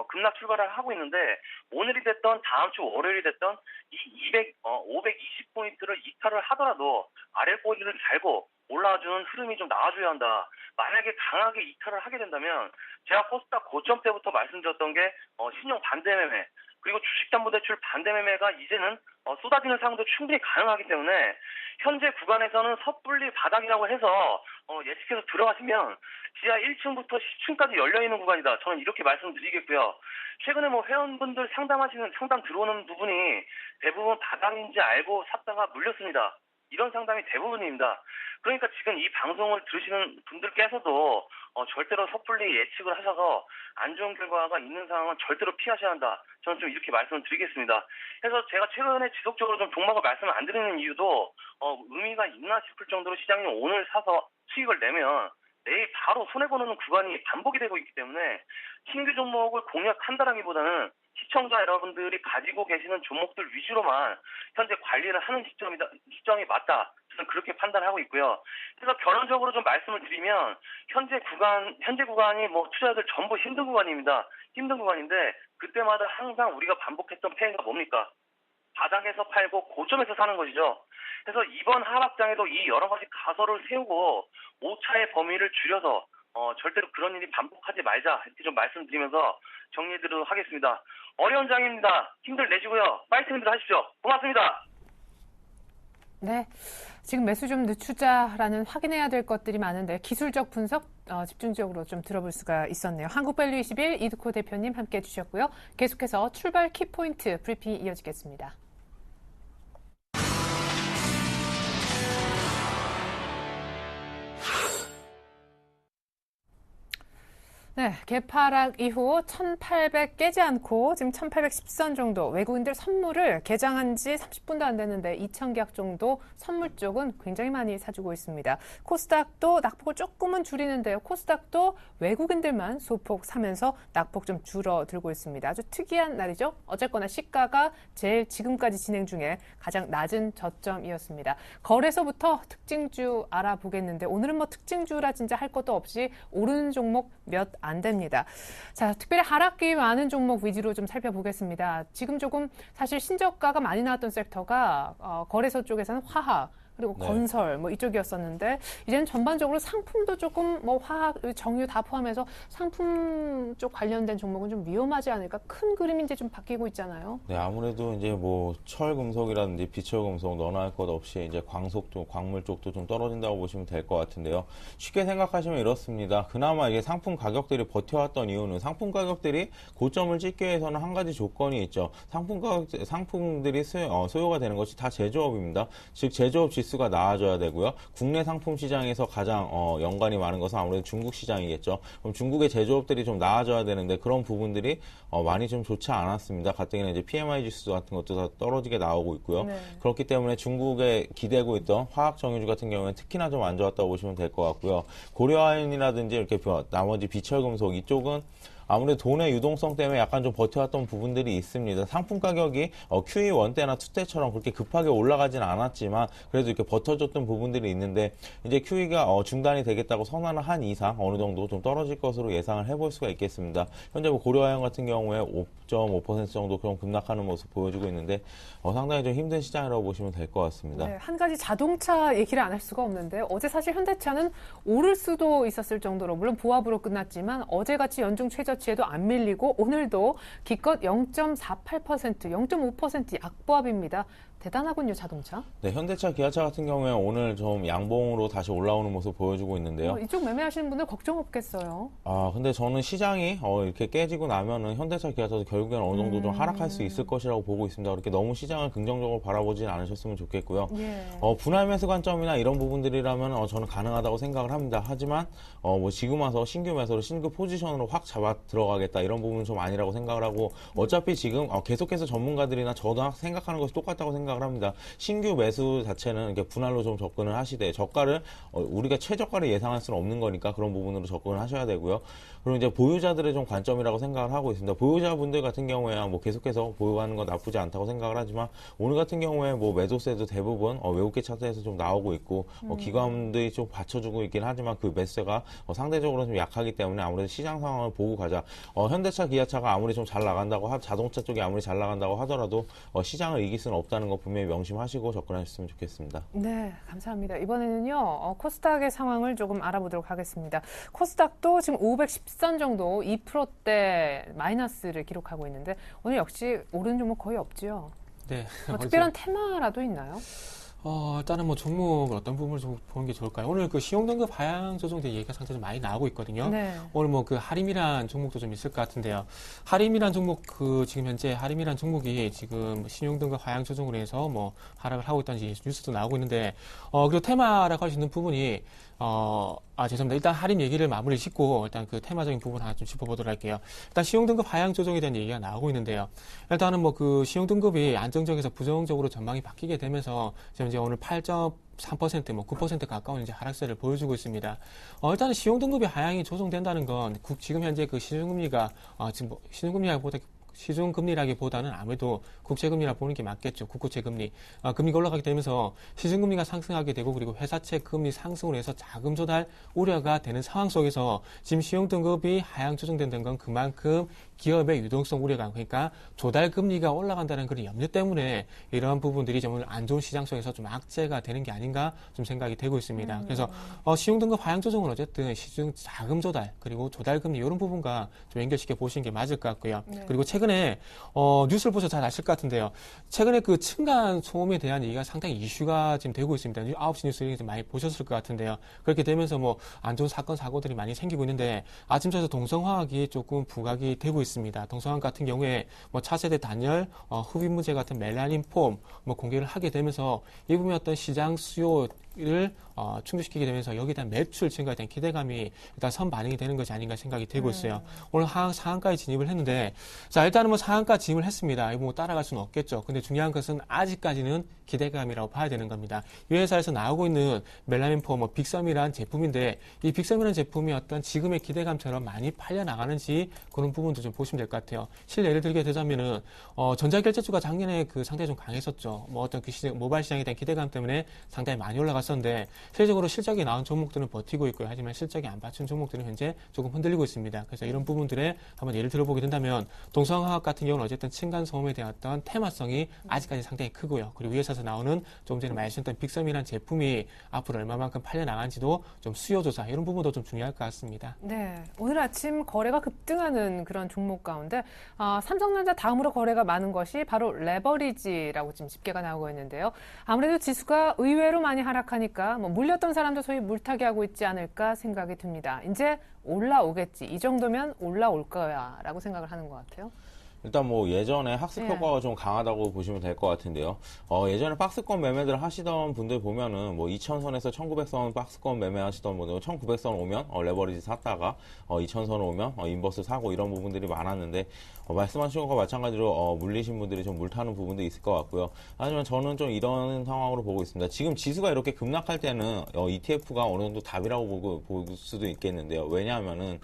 급락 출발을 하고 있는데 오늘이 됐던 다음 주 월요일이 됐던 이 520포인트를 이탈을 하더라도 아랫꼬리를 달고 올라와주는 흐름이 좀 나와줘야 한다. 만약에 강하게 이탈을 하게 된다면 제가 코스닥 고점 때부터 말씀드렸던 게 신용 반대 매매 그리고 주식담보대출 반대 매매가 이제는 쏟아지는 상황도 충분히 가능하기 때문에 현재 구간에서는 섣불리 바닥이라고 해서 예측해서 들어가시면 지하 1층부터 10층까지 열려있는 구간이다. 저는 이렇게 말씀드리겠고요. 최근에 뭐 회원분들 상담 들어오는 부분이 대부분 바닥인지 알고 샀다가 물렸습니다. 이런 상담이 대부분입니다. 그러니까 지금 이 방송을 들으시는 분들께서도 절대로 섣불리 예측을 하셔서 안 좋은 결과가 있는 상황은 절대로 피하셔야 한다. 저는 좀 이렇게 말씀을 드리겠습니다. 그래서 제가 최근에 지속적으로 좀 종목을 말씀을 안 드리는 이유도 의미가 있나 싶을 정도로 시장이 오늘 사서 수익을 내면 내일 바로 손해보는 구간이 반복이 되고 있기 때문에 신규 종목을 공략한다라기보다는 시청자 여러분들이 가지고 계시는 종목들 위주로만 현재 관리를 하는 시점이 맞다. 저는 그렇게 판단하고 있고요. 그래서 결론적으로 좀 말씀을 드리면 현재 구간이 뭐 투자자들 전부 힘든 구간입니다. 힘든 구간인데 그때마다 항상 우리가 반복했던 패가 뭡니까? 바닥에서 팔고 고점에서 사는 것이죠. 그래서 이번 하락장에도 이 여러 가지 가설을 세우고 오차의 범위를 줄여서 절대로 그런 일이 반복하지 말자 이렇게 좀 말씀드리면서 정리해드리도록 하겠습니다. 어려운 장입니다. 힘들 내시고요. 파이팅들 하십시오. 고맙습니다. 네. 지금 매수 좀 늦추자라는 확인해야 될 것들이 많은데 기술적 분석 집중적으로 좀 들어볼 수가 있었네요. 한국밸류21 이두코 대표님 함께 해주셨고요. 계속해서 출발 키포인트 브리핑이 이어지겠습니다. 네, 개파락 이후 1800 깨지 않고 지금 1810선 정도 외국인들 선물을 개장한 지 30분도 안 됐는데 2000계약 정도 선물 쪽은 굉장히 많이 사주고 있습니다. 코스닥도 낙폭을 조금은 줄이는데요. 코스닥도 외국인들만 소폭 사면서 낙폭 좀 줄어들고 있습니다. 아주 특이한 날이죠. 어쨌거나 시가가 제일 지금까지 진행 중에 가장 낮은 저점이었습니다. 거래소부터 특징주 알아보겠는데 오늘은 뭐 특징주라 진짜 할 것도 없이 오르는 종목 몇 안 됩니다. 자, 특별히 하락기 많은 종목 위주로 좀 살펴보겠습니다. 지금 조금 사실 신저가가 많이 나왔던 섹터가 거래소 쪽에서는 화학 그리고 네. 건설 뭐 이쪽이었었는데 이제는 전반적으로 상품도 조금 뭐 화학, 정유 다 포함해서 상품 쪽 관련된 종목은 좀 위험하지 않을까? 큰 그림이 이제 좀 바뀌고 있잖아요. 네, 아무래도 이제 뭐 철금속이라든지 비철금속 너나 할 것 없이 이제 광물 쪽도 좀 떨어진다고 보시면 될 것 같은데요. 쉽게 생각하시면 이렇습니다. 그나마 이게 상품 가격들이 버텨왔던 이유는 상품 가격들이 고점을 찍기 위해서는 한 가지 조건이 있죠. 상품들이 소요가 되는 것이 다 제조업입니다. 즉 제조업 지수가 나아져야 되고요. 국내 상품 시장에서 가장 연관이 많은 것은 아무래도 중국 시장이겠죠. 그럼 중국의 제조업들이 좀 나아져야 되는데 그런 부분들이 많이 좀 좋지 않았습니다. 가뜩이나 이제 PMI 지수 같은 것도 다 떨어지게 나오고 있고요. 네. 그렇기 때문에 중국에 기대고 있던 화학 정유주 같은 경우에는 특히나 좀 안 좋았다고 보시면 될 것 같고요. 고려아연이라든지 이렇게 나머지 비철금속 이쪽은 아무래도 돈의 유동성 때문에 약간 좀 버텨왔던 부분들이 있습니다. 상품 가격이 QE1 때나 2 때처럼 그렇게 급하게 올라가진 않았지만 그래도 이렇게 버텨줬던 부분들이 있는데 이제 QE가 중단이 되겠다고 선언을 한 이상 어느 정도 좀 떨어질 것으로 예상을 해볼 수가 있겠습니다. 현재 뭐 고려아연 같은 경우에 5.5% 정도 그런 급락하는 모습 보여주고 있는데 상당히 좀 힘든 시장이라고 보시면 될 것 같습니다. 네, 한 가지 자동차 얘기를 안 할 수가 없는데 어제 사실 현대차는 오를 수도 있었을 정도로 물론 보합으로 끝났지만 어제같이 연중 최저치에도 안 밀리고 오늘도 기껏 0.48%, 0.5% 약보합입니다. 대단하군요, 자동차. 네, 현대차, 기아차 같은 경우에 오늘 좀 양봉으로 다시 올라오는 모습 보여주고 있는데요. 이쪽 매매하시는 분들 걱정 없겠어요. 근데 저는 시장이 이렇게 깨지고 나면은 현대차, 기아차도 결국에는 어느 정도 좀 하락할 수 있을 것이라고 보고 있습니다. 그렇게 너무 시장을 긍정적으로 바라보진 않으셨으면 좋겠고요. 예. 분할 매수 관점이나 이런 부분들이라면 저는 가능하다고 생각을 합니다. 하지만 뭐 지금 와서 신규 매수로 신규 포지션으로 확 잡아 들어가겠다 이런 부분은 좀 아니라고 생각을 하고 어차피 지금 계속해서 전문가들이나 저도 생각하는 것이 똑같다고 생각을 합니다. 신규 매수 자체는 이렇게 분할로 좀 접근을 하시되 저가를 우리가 최저가를 예상할 수는 없는 거니까 그런 부분으로 접근을 하셔야 되고요. 그리고 이제 보유자들의 좀 관점이라고 생각을 하고 있습니다. 보유자분들 같은 경우에 뭐 계속해서 보유하는 건 나쁘지 않다고 생각을 하지만 오늘 같은 경우에 뭐 매도세도 대부분 외국계 차트에서 좀 나오고 있고 기관들이 좀 받쳐주고 있긴 하지만 그 매수세가 상대적으로 좀 약하기 때문에 아무래도 시장 상황을 보고 가자. 현대차, 기아차가 아무리 좀 잘 나간다고 자동차 쪽이 아무리 잘 나간다고 하더라도 시장을 이길 수는 없다는 거 분명히 명심하시고 접근하셨으면 좋겠습니다. 네, 감사합니다. 이번에는요, 코스닥의 상황을 조금 알아보도록 하겠습니다. 코스닥도 지금 510선 정도 2%대 마이너스를 기록하고 있는데 오늘 역시 오른 종목 거의 없지요. 네. 특별한 테마라도 있나요? 일단은 뭐 종목을 어떤 부분을 좀 보는 게 좋을까요? 오늘 그 신용등급 하향 조정대 얘기가 상당히 좀 많이 나오고 있거든요. 네. 오늘 뭐 그 하림이란 종목도 좀 있을 것 같은데요. 하림이란 종목 지금 현재 하림이란 종목이 지금 신용등급 하향 조정으로 해서 뭐 하락을 하고 있다는 뉴스도 나오고 있는데, 그리고 테마라고 할 수 있는 부분이 죄송합니다. 일단 하림 얘기를 마무리 짓고 일단 그 테마적인 부분 하나 좀 짚어보도록 할게요. 일단 신용등급 하향 조정에 대한 얘기가 나오고 있는데요. 일단은 뭐 그 신용등급이 안정적에서 부정적으로 전망이 바뀌게 되면서 지금 이제 오늘 8.3%, 뭐 9% 가까운 이제 하락세를 보여주고 있습니다. 일단은 신용등급이 하향이 조정된다는 건 지금 현재 그 시중금리가 시중금리라기보다는 아무래도 국채금리라 보는 게 맞겠죠. 국고채금리. 금리가 올라가게 되면서 시중금리가 상승하게 되고 그리고 회사채 금리 상승으로 해서 자금 조달 우려가 되는 상황 속에서 지금 신용등급이 하향 조정된다는 건 그만큼 기업의 유동성 우려감, 그러니까 조달금리가 올라간다는 그런 염려 때문에 이러한 부분들이 좀 안 좋은 시장 속에서 좀 악재가 되는 게 아닌가 좀 생각이 되고 있습니다. 그래서 신용등급 하향 조정은 어쨌든 시중 자금 조달 그리고 조달금리 이런 부분과 좀 연결시켜 보시는 게 맞을 것 같고요. 네. 그리고 최근에 뉴스를 보셔서 잘 아실 것 같은데요. 최근에 그 층간 소음에 대한 얘기가 상당히 이슈가 지금 되고 있습니다. 9시 뉴스를 많이 보셨을 것 같은데요. 그렇게 되면서 뭐 안 좋은 사건 사고들이 많이 생기고 있는데 아침부터 동성화학이 조금 부각이 되고 있습니다. 동성화학 같은 경우에 뭐 차세대 단열, 흡입 문제 같은 멜라닌 폼 뭐 공개를 하게 되면서 이 부분의 어떤 시장 수요를 충족시키게 되면서 여기에 대한 매출 증가에 대한 기대감이 일단 선반영이 되는 것이 아닌가 생각이 되고 있어요. 오늘 상한가에 진입을 했는데, 자, 일단은 뭐 상한가 진입을 했습니다. 이거 뭐 따라갈 수는 없겠죠. 근데 중요한 것은 아직까지는 기대감이라고 봐야 되는 겁니다. 이 회사에서 나오고 있는 멜라민포, 뭐 빅섬이라는 제품인데, 이 빅섬이라는 제품이 어떤 지금의 기대감처럼 많이 팔려 나가는지 그런 부분도 좀 보시면 될 것 같아요. 예를 들게 되자면은, 전자결제주가 작년에 그 상당히 좀 강했었죠. 뭐 어떤 그 모바일 시장에 대한 기대감 때문에 상당히 많이 올라갔었는데, 실질적으로 실적이 나온 종목들은 버티고 있고요. 하지만 실적이 안 받친 종목들은 현재 조금 흔들리고 있습니다. 그래서 이런 부분들에 한번 예를 들어보게 된다면 동성화학 같은 경우는 어쨌든 층간소음에 대한 어떤 테마성이 아직까지 상당히 크고요. 그리고 이 회사에서 나오는 조금 전에 말씀드렸던 빅섬이라는 제품이 앞으로 얼마만큼 팔려 나간지도 좀 수요조사 이런 부분도 좀 중요할 것 같습니다. 네, 오늘 아침 거래가 급등하는 그런 종목 가운데 삼성전자 다음으로 거래가 많은 것이 바로 레버리지라고 지금 집계가 나오고 있는데요. 아무래도 지수가 의외로 많이 하락하니까 뭐 물렸던 사람도 소위 물타기 하고 있지 않을까 생각이 듭니다. 이제 올라오겠지. 이 정도면 올라올 거야라고 생각을 하는 것 같아요. 일단 뭐 예전에 학습 효과가 좀 강하다고 보시면 될 것 같은데요. 예전에 박스권 매매들 하시던 분들 보면은 뭐 2000선에서 1900선 박스권 매매하시던 분들 1900선 오면 레버리지 샀다가 2000선 오면 인버스 사고 이런 부분들이 많았는데 말씀하신 것과 마찬가지로 물리신 분들이 좀 물타는 부분도 있을 것 같고요. 하지만 저는 좀 이런 상황으로 보고 있습니다. 지금 지수가 이렇게 급락할 때는 ETF가 어느 정도 답이라고 볼 수도 있겠는데요. 왜냐하면은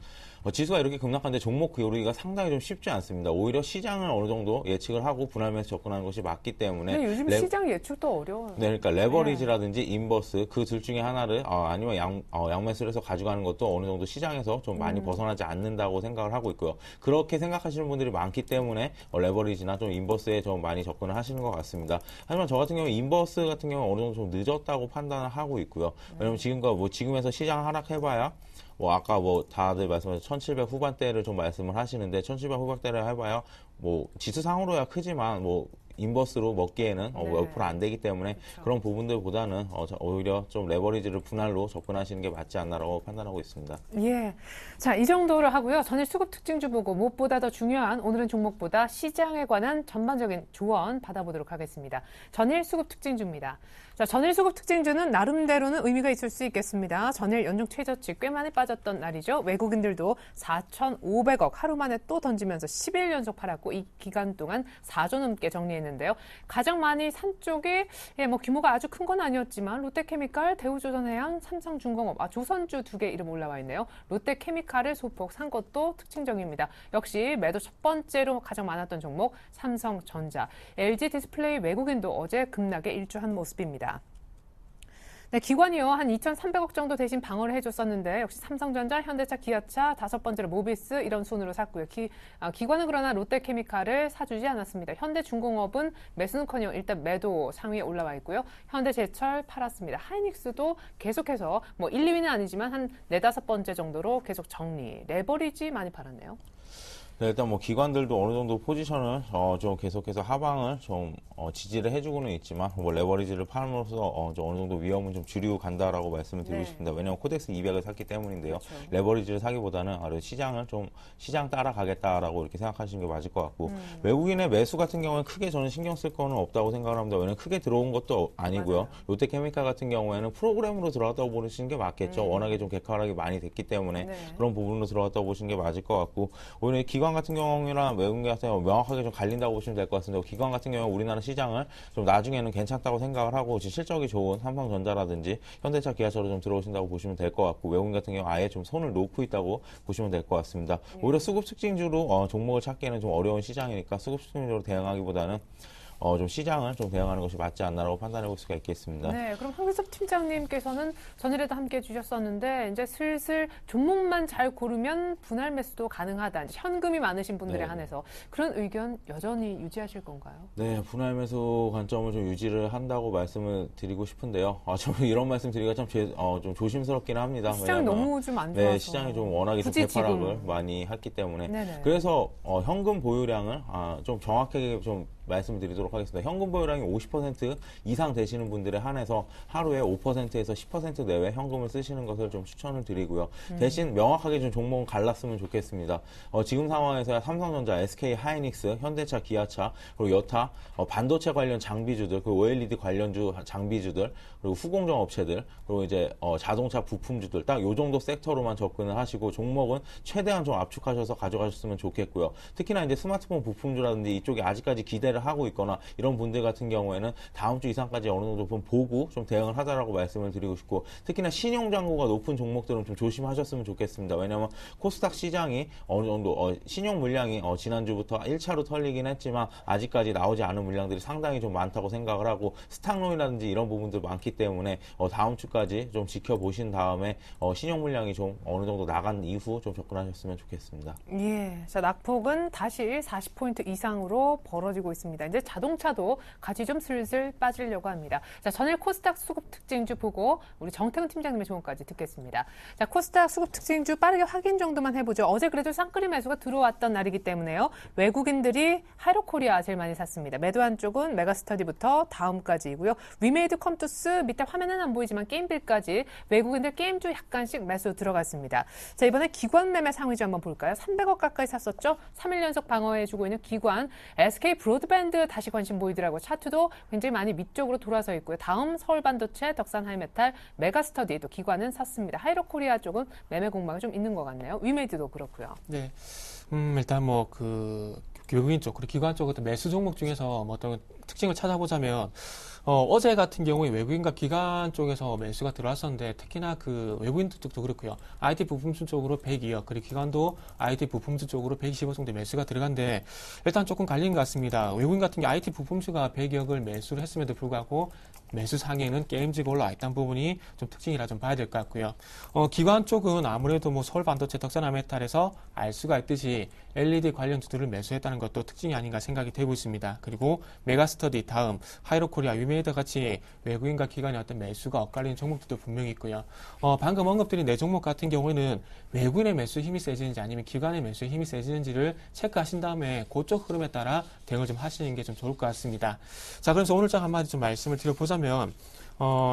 지수가 이렇게 급락하는데 종목 고르기가 상당히 좀 쉽지 않습니다. 오히려 시장을 어느 정도 예측을 하고 분할매수 접근하는 것이 맞기 때문에. 근데 요즘 시장 예측도 어려워요. 네, 그러니까 레버리지라든지 인버스 그 둘 중에 하나를 아니면 양매수를 해서 가져가는 것도 어느 정도 시장에서 좀 많이 벗어나지 않는다고 생각을 하고 있고요. 그렇게 생각하시는 분들이 많기 때문에 레버리지나 좀 인버스에 좀 많이 접근을 하시는 것 같습니다. 하지만 저 같은 경우 인버스 같은 경우 어느 정도 좀 늦었다고 판단을 하고 있고요. 왜냐면 지금에서 시장 하락해봐야 뭐 아까 뭐 다들 말씀하신 1700 후반대를 좀 말씀을 하시는데 1700 후반대를 해봐야 뭐 지수상으로야 크지만 뭐 인버스로 먹기에는 몇 프로 안 되기 때문에 그렇죠. 그런 부분들보다는 오히려 좀 레버리지를 분할로 접근하시는 게 맞지 않나라고 판단하고 있습니다. 예. 자, 이 정도로 하고요. 전일 수급 특징주 보고 무엇보다 더 중요한 오늘은 종목보다 시장에 관한 전반적인 조언 받아보도록 하겠습니다. 전일 수급 특징주입니다. 자, 전일 수급 특징주는 나름대로는 의미가 있을 수 있겠습니다. 전일 연중 최저치 꽤 많이 빠졌던 날이죠. 외국인들도 4,500억 하루 만에 또 던지면서 10일 연속 팔았고 이 기간 동안 4조 넘게 정리했는데요. 가장 많이 산 쪽이 뭐 규모가 아주 큰 건 아니었지만 롯데케미칼, 대우조선해양, 삼성중공업, 조선주 두 개 이름 올라와 있네요. 롯데케미칼을 소폭 산 것도 특징적입니다. 역시 매도 첫 번째로 가장 많았던 종목 삼성전자, LG디스플레이 외국인도 어제 급락에 일주한 모습입니다. 네, 기관이요. 한 2,300억 정도 대신 방어를 해줬었는데 역시 삼성전자, 현대차, 기아차, 다섯 번째로 모비스 이런 순으로 샀고요. 기관은 그러나 롯데케미칼을 사주지 않았습니다. 현대중공업은 매수는커녕 일단 매도 상위에 올라와 있고요. 현대제철 팔았습니다. 하이닉스도 계속해서 뭐 1, 2위는 아니지만 한 네다섯 번째 정도로 계속 정리. 레버리지 많이 팔았네요. 네, 일단 뭐 기관들도 어느 정도 포지션을 좀 계속해서 하방을 좀 지지를 해주고는 있지만 뭐 레버리지를 팔므로써 좀 어느 정도 위험은 좀 줄이고 간다라고 말씀을 드리고 네. 싶습니다. 왜냐하면 코덱스 200을 샀기 때문인데요. 그렇죠. 레버리지를 사기보다는 아래 시장을 좀 시장 따라가겠다라고 이렇게 생각하시는 게 맞을 것 같고 외국인의 매수 같은 경우는 크게 저는 신경 쓸 거는 없다고 생각을 합니다. 왜냐하면 크게 들어온 것도 아니고요. 맞아요. 롯데케미칼 같은 경우에는 프로그램으로 들어갔다고 보시는 게 맞겠죠. 워낙에 좀 객관하게 많이 됐기 때문에 네. 그런 부분으로 들어갔다고 보시는 게 맞을 것 같고 오늘 기관 같은 경우랑 외국인 같은 경우 명확하게 좀 갈린다고 보시면 될 것 같습니다. 기관 같은 경우 우리나라 시장을 좀 나중에는 괜찮다고 생각을 하고 지금 실적이 좋은 삼성전자라든지 현대차, 기아차로 좀 들어오신다고 보시면 될 것 같고 외국인 같은 경우 아예 좀 손을 놓고 있다고 보시면 될 것 같습니다. 오히려 수급 특징주로 종목을 찾기에는 좀 어려운 시장이니까 수급 특징주로 대응하기보다는 좀 시장을 좀 대응하는 것이 맞지 않나라고 판단해 볼 수가 있겠습니다. 네, 그럼 황규섭 팀장님께서는 전일에도 함께 해주셨었는데 이제 슬슬 종목만 잘 고르면 분할 매수도 가능하다. 이제 현금이 많으신 분들에 네. 한해서 그런 의견 여전히 유지하실 건가요? 네, 분할 매수 관점을 좀 유지를 한다고 말씀을 드리고 싶은데요. 저는 이런 말씀 드리기가 좀 조심스럽긴 합니다. 시장이 왜냐하면 너무 좀 안 좋아서. 네, 시장이 좀 워낙에 좀 굳이 대파락을 지금. 많이 했기 때문에 네네. 그래서 현금 보유량을 좀 정확하게 좀 말씀드리도록 하겠습니다. 현금 보유량이 50% 이상 되시는 분들에 한해서 하루에 5%에서 10% 내외 현금을 쓰시는 것을 좀 추천을 드리고요. 대신 명확하게 좀 종목은 갈랐으면 좋겠습니다. 지금 상황에서야 삼성전자, SK 하이닉스, 현대차, 기아차, 그리고 여타 반도체 관련 장비주들, 그 OLED 관련주 장비주들, 그리고 후공정 업체들, 그리고 이제 자동차 부품주들 딱 요 정도 섹터로만 접근을 하시고 종목은 최대한 좀 압축하셔서 가져가셨으면 좋겠고요. 특히나 이제 스마트폰 부품주라든지 이쪽에 아직까지 기대를 하고 있거나 이런 분들 같은 경우에는 다음 주 이상까지 어느 정도 좀 보고 좀 대응을 하자라고 말씀을 드리고 싶고 특히나 신용잔고가 높은 종목들은 좀 조심하셨으면 좋겠습니다. 왜냐하면 코스닥 시장이 어느 정도 신용 물량이 지난주부터 1차로 털리긴 했지만 아직까지 나오지 않은 물량들이 상당히 좀 많다고 생각을 하고 스탁론이라든지 이런 부분들 많기 때문에 다음 주까지 좀 지켜보신 다음에 신용 물량이 좀 어느 정도 나간 이후 좀 접근하셨으면 좋겠습니다. 예, 자 낙폭은 다시 40포인트 이상으로 벌어지고 있습니다. 이제 자동차도 같이 좀 슬슬 빠지려고 합니다. 자, 전일 코스닥 수급 특징주 보고 우리 정태근 팀장님의 조언까지 듣겠습니다. 자, 코스닥 수급 특징주 빠르게 확인 정도만 해보죠. 어제 그래도 쌍끌이 매수가 들어왔던 날이기 때문에요. 외국인들이 하이로코리아 제일 많이 샀습니다. 매도한 쪽은 메가스터디부터 다음까지이고요. 위메이드 컴투스 밑에 화면은 안 보이지만 게임빌까지 외국인들 게임주 약간씩 매수 들어갔습니다. 자, 이번에 기관 매매 상위주 한번 볼까요? 300억 가까이 샀었죠. 3일 연속 방어해주고 있는 기관 SK 브로드밴드 다시 관심 보이더라고요. 차트도 굉장히 많이 밑쪽으로 돌아서 있고요. 다음 서울반도체, 덕산하이메탈, 메가스터디 또 기관은 샀습니다. 하이로코리아 쪽은 매매 공방이 좀 있는 것 같네요. 위메이드도 그렇고요. 네. 일단 외국인 쪽, 그리고 기관 쪽 어떤 매수 종목 중에서 어떤 특징을 찾아보자면, 어제 같은 경우에 외국인과 기관 쪽에서 매수가 들어왔었는데, 특히나 그 외국인 쪽도 그렇고요. IT 부품주 쪽으로 102억, 그리고 기관도 IT 부품주 쪽으로 125 정도 매수가 들어간데, 일단 조금 갈린 것 같습니다. 외국인 같은 경우 IT 부품주가 100억을 매수를 했음에도 불구하고, 매수 상에는 게임즈가 올라와 있다는 부분이 좀 특징이라 좀 봐야 될 것 같고요. 기관 쪽은 아무래도 서울 반도체, 덕산하이메탈에서 알 수가 있듯이 LED 관련주들을 매수했다는 것도 특징이 아닌가 생각이 되고 있습니다. 그리고 메가스터디 다음 하이로코리아, 위메이드 같이 외국인과 기관의 어떤 매수가 엇갈리는 종목들도 분명히 있고요. 방금 언급드린 네 종목 같은 경우에는 외국인의 매수 힘이 세지는지 아니면 기관의 매수 힘이 세지는지를 체크하신 다음에 그쪽 흐름에 따라 대응을 좀 하시는 게 좀 좋을 것 같습니다. 자, 그래서 오늘 좀 한마디 좀 말씀을 드려보자면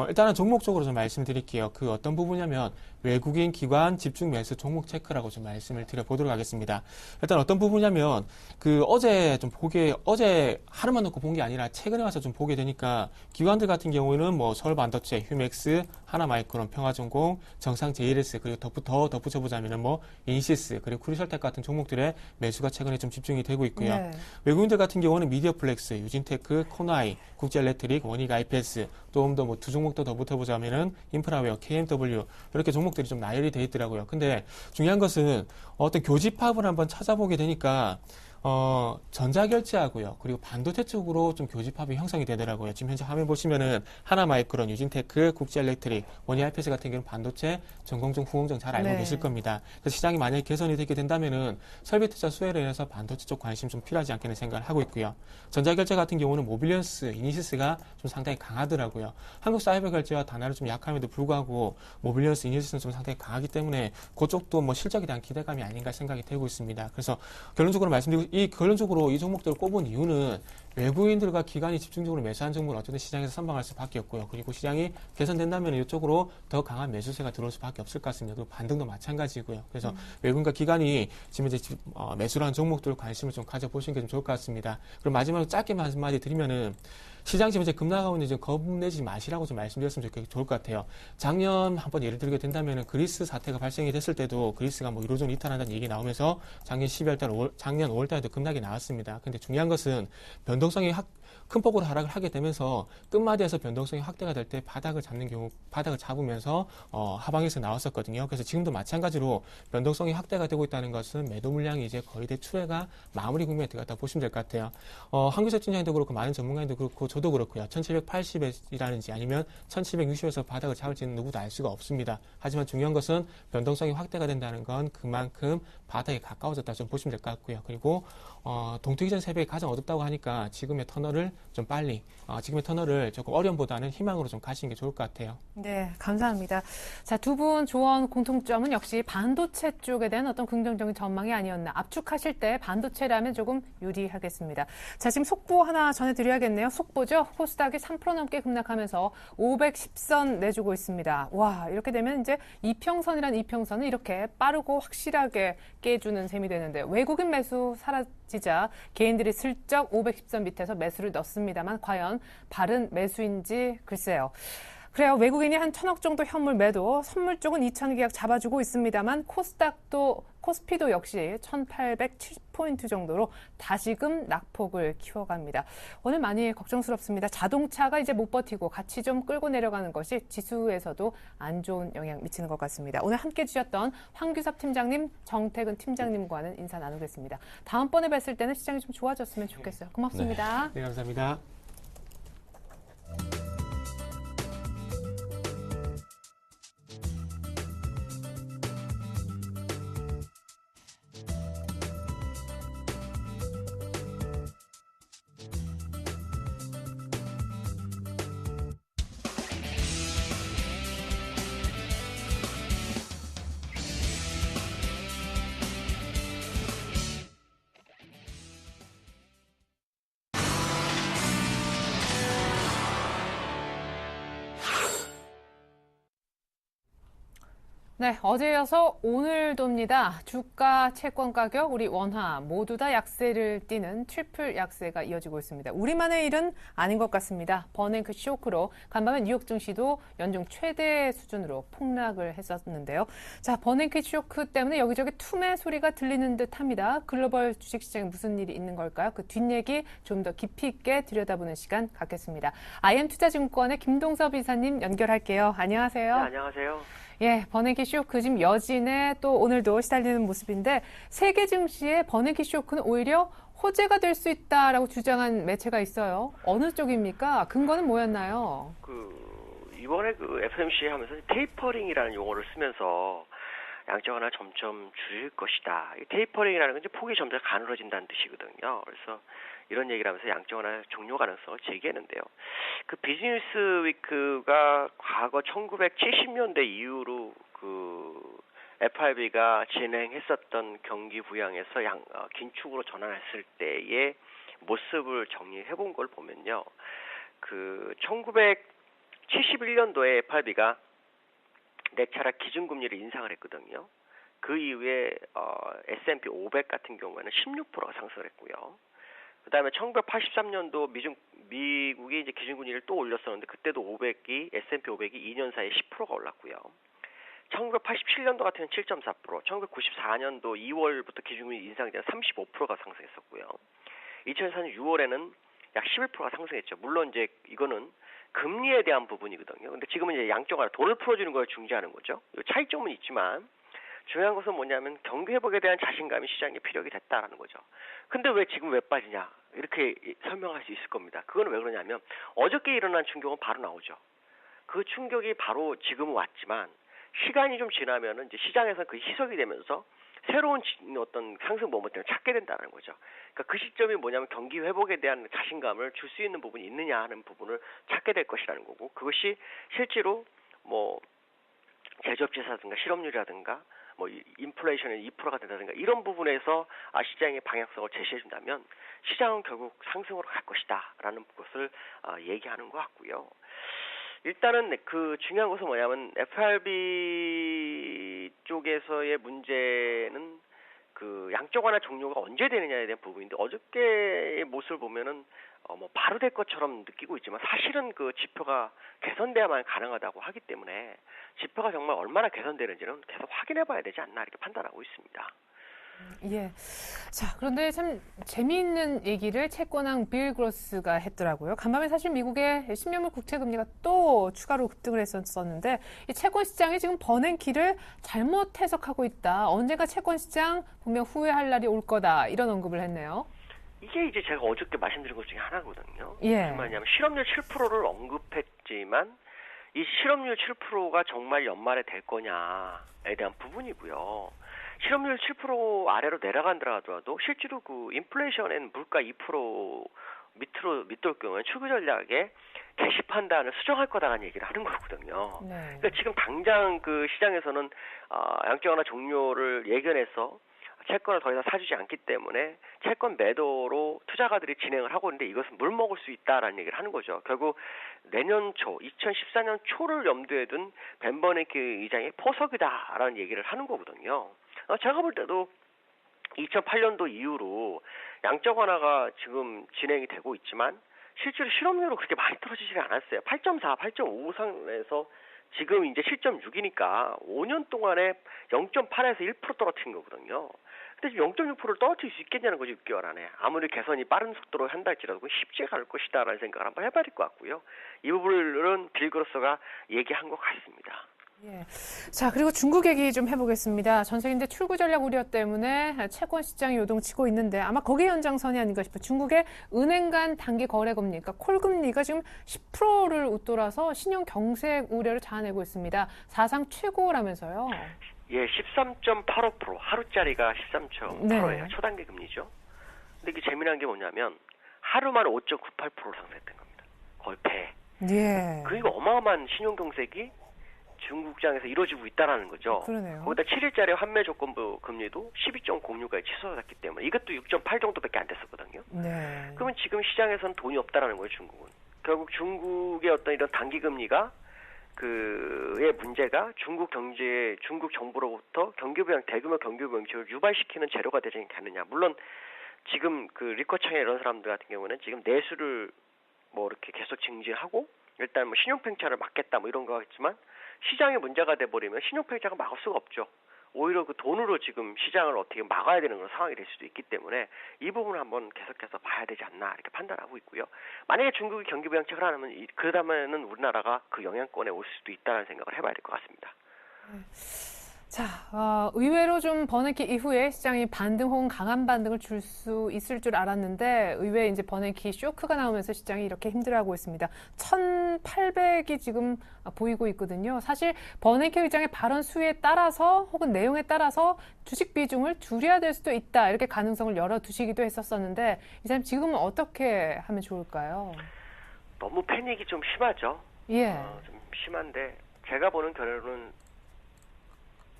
일단은 종목적으로 좀 말씀드릴게요. 그 어떤 부분이냐면 외국인 기관 집중 매수 종목 체크라고 좀 말씀을 드려보도록 하겠습니다. 일단 어떤 부분이냐면 어제 하루만 놓고 본 게 아니라 최근에 와서 좀 보게 되니까 기관들 같은 경우에는 서울 반도체, 휴맥스, 하나마이크론, 평화전공, 정상 JLS 그리고 더 덧붙여보자면은 인시스 그리고 크루셜텍 같은 종목들의 매수가 최근에 좀 집중이 되고 있고요. 네. 외국인들 같은 경우는 미디어플렉스, 유진테크, 코나이, 국제엘렉트릭, 원익 IPS, 좀 더 두 종목 더 붙여보자면은 인프라웨어, KMW 이렇게 종목들이 좀 나열이 돼 있더라고요. 근데 중요한 것은 어떤 교집합을 한번 찾아보게 되니까 전자결제하고요. 그리고 반도체 쪽으로 좀 교집합이 형성이 되더라고요. 지금 현재 화면 보시면은 하나마이크론, 유진테크, 국제엘렉트릭, 원희IPS 같은 경우는 반도체, 전공정, 후공정 잘 알고 네. 계실 겁니다. 그래서 시장이 만약에 개선이 되게 된다면은 설비 투자 수혜로 인해서 반도체 쪽 관심 좀 필요하지 않겠는 생각을 하고 있고요. 전자결제 같은 경우는 모빌리언스, 이니시스가 좀 상당히 강하더라고요. 한국 사이버 결제와 단화를 좀 약함에도 불구하고 모빌리언스, 이니시스는 좀 상당히 강하기 때문에 그쪽도 뭐 실적에 대한 기대감이 아닌가 생각이 되고 있습니다. 그래서 결론적으로 말씀드리고 결론적으로 이 종목들을 꼽은 이유는 외국인들과 기관이 집중적으로 매수한 종목을 어쨌든 시장에서 선방할 수밖에 없고요. 그리고 시장이 개선된다면 이쪽으로 더 강한 매수세가 들어올 수밖에 없을 것 같습니다. 그리고 반등도 마찬가지고요. 그래서 외국인과 기관이 지금 이제 매수를 한 종목들 관심을 좀 가져보시는 게 좀 좋을 것 같습니다. 그리고 마지막으로 짧게 한마디 드리면은 시장 지금 이제 급락하고 있는데 좀 겁내지 마시라고 좀 말씀드렸으면 좋을 것 같아요. 작년 한번 예를 들게 된다면은 그리스 사태가 발생이 됐을 때도 그리스가 뭐 유로존 이탈한다는 얘기 나오면서 작년 12월 달, 작년 5월 달에도 급락이 나왔습니다. 근데 중요한 것은 변동성이 큰 폭으로 하락을 하게 되면서 끝마디에서 변동성이 확대가 될 때 바닥을 잡으면서 하방에서 나왔었거든요. 그래서 지금도 마찬가지로 변동성이 확대가 되고 있다는 것은 매도 물량이 이제 거의 대출회가 마무리 국면에 들어갔다 보시면 될 것 같아요. 한국증시장도 그렇고 많은 전문가님도 그렇고 저도 그렇고요. 1780이라든지 아니면 1760에서 바닥을 잡을지는 누구도 알 수가 없습니다. 하지만 중요한 것은 변동성이 확대가 된다는 건 그만큼 바닥에 가까워졌다 좀 보시면 될 것 같고요. 그리고 동트기 전 새벽이 가장 어둡다고 하니까 지금의 터널을 좀 빨리 지금의 터널을 조금 어려움보다는 희망으로 좀 가시는 게 좋을 것 같아요. 네, 감사합니다. 자, 두 분 조언 공통점은 역시 반도체 쪽에 대한 어떤 긍정적인 전망이 아니었나. 압축하실 때 반도체라면 조금 유리하겠습니다. 자, 지금 속보 하나 전해드려야겠네요. 속보죠. 코스닥이 3% 넘게 급락하면서 510선 내주고 있습니다. 와, 이렇게 되면 이제 이평선이란 이평선은 이렇게 빠르고 확실하게 깨주는 셈이 되는데 외국인 매수 사라지자 개인들이 슬쩍 510선 밑에서 매수를 넣습니다만 과연 바른 매수인지 글쎄요. 그래요. 외국인이 한 1,000억 정도 현물 매도, 선물 쪽은 2,000 계약 잡아주고 있습니다만 코스피도 역시 1,870포인트 정도로 다시금 낙폭을 키워갑니다. 오늘 많이 걱정스럽습니다. 자동차가 이제 못 버티고 같이 좀 끌고 내려가는 것이 지수에서도 안 좋은 영향 미치는 것 같습니다. 오늘 함께 해주셨던 황규섭 팀장님, 정태근 팀장님과는 인사 나누겠습니다. 다음번에 뵀을 때는 시장이 좀 좋아졌으면 좋겠어요. 고맙습니다. 네, 감사합니다. 네, 어제 이어서 오늘도입니다. 주가, 채권 가격, 우리 원화 모두 다 약세를 띠는 트리플 약세가 이어지고 있습니다. 우리만의 일은 아닌 것 같습니다. 버냉크 쇼크로 간밤에 뉴욕 증시도 연중 최대 수준으로 폭락을 했었는데요. 자, 버냉크 쇼크 때문에 여기저기 투매 소리가 들리는 듯합니다. 글로벌 주식시장에 무슨 일이 있는 걸까요? 그 뒷얘기 좀 더 깊이 있게 들여다보는 시간 갖겠습니다. IM투자증권의 김동섭 이사님 연결할게요. 안녕하세요. 네, 안녕하세요. 예, 버냉키 쇼크 지금 여진에 또 오늘도 시달리는 모습인데 세계 증시의 버냉키 쇼크는 오히려 호재가 될 수 있다라고 주장한 매체가 있어요. 어느 쪽입니까? 근거는 뭐였나요? 이번에 FOMC 하면서 테이퍼링이라는 용어를 쓰면서 양적 완화 점점 줄일 것이다. 이 테이퍼링이라는 건 이제 폭이 점점 가늘어진다는 뜻이거든요. 그래서 이런 얘기를 하면서 양적 완화 종료 가능성을 제기했는데요. 그 비즈니스 위크가 과거 1970년대 이후로 FRB가 진행했었던 경기 부양에서 긴축으로 전환했을 때의 모습을 정리해 본 걸 보면요. 1971년도에 FRB가 4차례 기준금리를 인상을 했거든요. 그 이후에 S&P 500 같은 경우에는 16%가 상승을 했고요. 그 다음에 1983년도 미국이 이제 기준금리를 또 올렸었는데 그때도 S&P 500이 2년 사이에 10%가 올랐고요. 1987년도 같은 경우는 7.4%, 1994년도 2월부터 기준금리 인상되면 35%가 상승했었고요. 2004년 6월에는 약 11%가 상승했죠. 물론 이제 이거는 금리에 대한 부분이거든요. 근데 지금은 이제 양적 완화, 돈을 풀어주는 걸 중시하는 거죠. 차이점은 있지만 중요한 것은 뭐냐면 경기 회복에 대한 자신감이 시장에 피력이 됐다라는 거죠. 근데 왜 지금 왜 빠지냐 이렇게 설명할 수 있을 겁니다. 그건 왜 그러냐면 어저께 일어난 충격은 바로 나오죠. 그 충격이 바로 지금 왔지만 시간이 좀 지나면은 이제 시장에서 그 희석이 되면서 새로운 어떤 상승 모멘텀을 찾게 된다는 거죠. 그러니까 그 시점이 뭐냐면 경기 회복에 대한 자신감을 줄 수 있는 부분이 있느냐 하는 부분을 찾게 될 것이라는 거고, 그것이 실제로 뭐 제조업체라든가 실업률이라든가 뭐 인플레이션이 2%가 된다든가 이런 부분에서 시장의 방향성을 제시해 준다면 시장은 결국 상승으로 갈 것이다라는 것을 얘기하는 것 같고요. 일단은 그 중요한 것은 뭐냐면 FRB 쪽에서의 문제는 그 양적 완화 종료가 언제 되느냐에 대한 부분인데, 어저께의 모습을 보면은 뭐 바로 될 것처럼 느끼고 있지만 사실은 그 지표가 개선돼야만 가능하다고 하기 때문에 지표가 정말 얼마나 개선되는지는 계속 확인해 봐야 되지 않나 이렇게 판단하고 있습니다. 예. 자, 그런데 참 재미있는 얘기를 채권왕 빌 그로스가 했더라고요. 간밤에 사실 미국의 10년물 국채 금리가 또 추가로 급등을 했었는데 이 채권 시장이 지금 버냉키를 잘못 해석하고 있다. 언젠가 채권 시장 분명 후회할 날이 올 거다. 이런 언급을 했네요. 이게 이제 제가 어저께 말씀드린 것 중에 하나거든요. 예. 무슨 말이냐면 실업률 7%를 언급했지만 이 실업률 7%가 정말 연말에 될 거냐에 대한 부분이고요. 실업률 7% 아래로 내려간다더라도 실제로 그 인플레이션엔 물가 2% 밑돌 경우에 추구 전략에 개시판단을 수정할 거다라는 얘기를 하는 거거든요. 네. 그러니까 지금 당장 그 시장에서는 양적 완화 종료를 예견해서 채권을 더 이상 사주지 않기 때문에 채권 매도로 투자가들이 진행을 하고 있는데 이것은 물먹을 수 있다라는 얘기를 하는 거죠. 결국 내년 초, 2014년 초를 염두에 둔 벤 버냉키 의장의 포석이다라는 얘기를 하는 거거든요. 제가 볼 때도 2008년도 이후로 양적 완화가 지금 진행이 되고 있지만 실제로 실업률은 그렇게 많이 떨어지지 않았어요. 8.4, 8.5 선에서 지금 이제 7.6이니까 5년 동안에 0.8에서 1% 떨어뜨린 거거든요. 근데 지금 0.6%를 떨어뜨릴 수 있겠냐는 거죠, 6개월 안에. 아무리 개선이 빠른 속도로 한다 할지라도 쉽지가 않을 것이다라는 생각을 한번 해봐야 될 것 같고요. 이 부분은 빌 그로스가 얘기한 것 같습니다. 예. 자, 그리고 중국 얘기 좀 해보겠습니다. 전 세계인데 출구 전략 우려 때문에 채권 시장이 요동치고 있는데 아마 거기에 연장선이 아닌가 싶어요. 중국의 은행 간 단기 거래 금리, 그러니까 콜 금리가 지금 10%를 웃돌아서 신용 경색 우려를 자아내고 있습니다. 사상 최고라면서요. 예, 13.85%, 하루짜리가 13.8%예요. 네. 초단기 금리죠. 근데 이게 재미난 게 뭐냐면 하루만 5.98%로 상승했던 겁니다. 거의 배. 예. 그리고 어마어마한 신용 경색이 중국장에서 이루어지고 있다라는 거죠. 그러네요. 거기다 7일짜리 환매 조건부 금리도 12.06까지 취소됐기 때문에 이것도 6.8 정도밖에 안 됐었거든요. 네. 그러면 지금 시장에서는 돈이 없다라는 거예요, 중국은. 결국 중국의 어떤 이런 단기 금리가 그의 문제가 중국 경제, 중국 정부로부터 대규모 경기 부양책을 유발시키는 재료가 되지 않느냐. 물론 지금 그 리커창의 이런 사람들 같은 경우는 지금 내수를 뭐 이렇게 계속 증지하고 일단 뭐 신용팽창을 막겠다 뭐 이런 거 하겠지만 시장에 문제가 돼버리면 신용팽창을 막을 수가 없죠. 오히려 그 돈으로 지금 시장을 어떻게 막아야 되는 그런 상황이 될 수도 있기 때문에 이 부분을 한번 계속해서 봐야 되지 않나 이렇게 판단하고 있고요. 만약에 중국이 경기 부양책을 하면 그 다음에는 우리나라가 그 영향권에 올 수도 있다는 생각을 해봐야 될 것 같습니다. 자, 의외로 좀 버냉키 이후에 시장이 반등 혹은 강한 반등을 줄 수 있을 줄 알았는데 의외에 이제 버냉키 쇼크가 나오면서 시장이 이렇게 힘들어하고 있습니다. 1,800이 지금 보이고 있거든요. 사실 버냉키 의장의 발언 수에 따라서 혹은 내용에 따라서 주식 비중을 줄여야 될 수도 있다. 이렇게 가능성을 열어두시기도 했었었는데 이 사람 지금은 어떻게 하면 좋을까요? 너무 패닉이 좀 심하죠. 예. 좀 심한데 제가 보는 결론은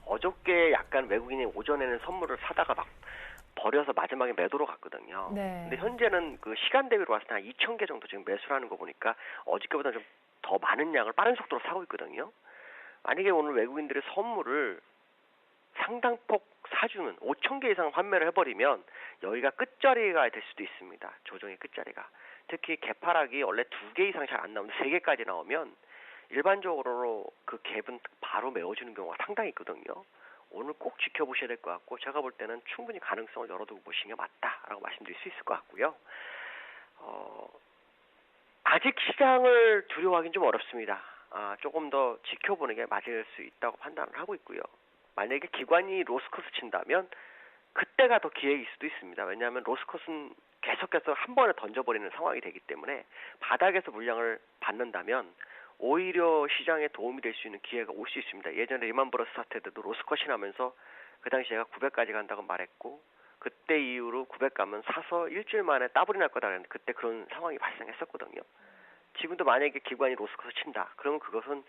어저께 약간 외국인이 오전에는 선물을 사다가 막 버려서 마지막에 매도로 갔거든요. 네. 근데 현재는 그 시간 대비로 봤을 때 한 2,000개 정도 지금 매수를 하는 거 보니까 어저께보다 좀 더 많은 양을 빠른 속도로 사고 있거든요. 만약에 오늘 외국인들의 선물을 상당폭 사주는 5,000개 이상 환매를 해버리면 여기가 끝자리가 될 수도 있습니다. 조정의 끝자리가. 특히 개파락이 원래 2개 이상 잘 안 나오는데 3개까지 나오면 일반적으로 그 갭은 바로 메워주는 경우가 상당히 있거든요. 오늘 꼭 지켜보셔야 될 것 같고 제가 볼 때는 충분히 가능성을 열어두고 보시는 게 맞다라고 말씀드릴 수 있을 것 같고요. 아직 시장을 두려워하기는 좀 어렵습니다. 조금 더 지켜보는 게 맞을 수 있다고 판단을 하고 있고요. 만약에 기관이 로스컷을 친다면 그때가 더 기회일 수도 있습니다. 왜냐하면 로스컷은 계속해서 한 번에 던져버리는 상황이 되기 때문에 바닥에서 물량을 받는다면 오히려 시장에 도움이 될 수 있는 기회가 올 수 있습니다. 예전에 리만 브러스 사태 때도 로스컷이 나면서 그 당시 제가 900까지 간다고 말했고 그때 이후로 900 가면 사서 일주일 만에 따블이 날 거다 그랬는데 그때 그런 상황이 발생했었거든요. 지금도 만약에 기관이 로스컷을 친다. 그러면 그것은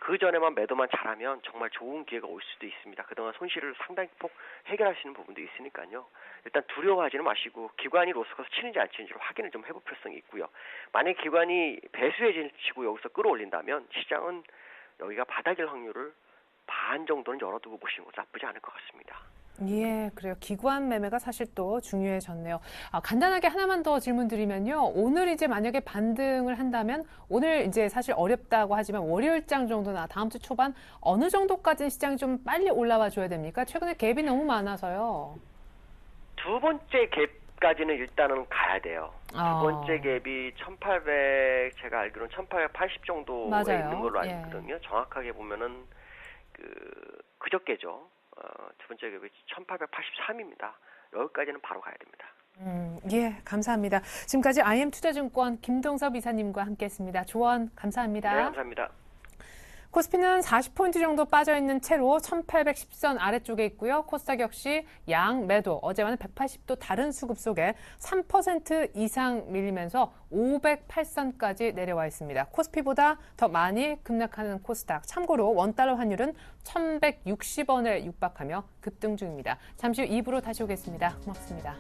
그 전에만 매도만 잘하면 정말 좋은 기회가 올 수도 있습니다. 그동안 손실을 상당히 폭 해결할 수 있는 부분도 있으니까요. 일단 두려워하지는 마시고 기관이 로스컷을 치는지 안 치는지를 확인을 좀 해볼 필요성이 있고요. 만약에 기관이 배수에 치고 여기서 끌어올린다면 시장은 여기가 바닥일 확률을 반 정도는 열어두고 보시는 것도 나쁘지 않을 것 같습니다. 예, 그래요. 기관 매매가 사실 또 중요해졌네요. 간단하게 하나만 더 질문 드리면요. 오늘 이제 만약에 반등을 한다면 오늘 이제 사실 어렵다고 하지만 월요일장 정도나 다음 주 초반 어느 정도까지는 시장이 좀 빨리 올라와 줘야 됩니까? 최근에 갭이 너무 많아서요. 두 번째 갭까지는 일단은 가야 돼요. 두 번째 갭이 1800, 제가 알기로는 1880 정도에 맞아요. 있는 걸로 알고 있거든요. 정확하게 보면은 그저께죠. 두 번째 갭이 1883입니다. 여기까지는 바로 가야 됩니다. 예, 감사합니다. 지금까지 IM투자증권 김동섭 이사님과 함께했습니다. 조언 감사합니다. 네, 감사합니다. 코스피는 40포인트 정도 빠져있는 채로 1810선 아래쪽에 있고요. 코스닥 역시 양 매도, 어제와는 180도 다른 수급 속에 3% 이상 밀리면서 508선까지 내려와 있습니다. 코스피보다 더 많이 급락하는 코스닥. 참고로 원달러 환율은 1160원에 육박하며 급등 중입니다. 잠시 후 2부로 다시 오겠습니다. 고맙습니다.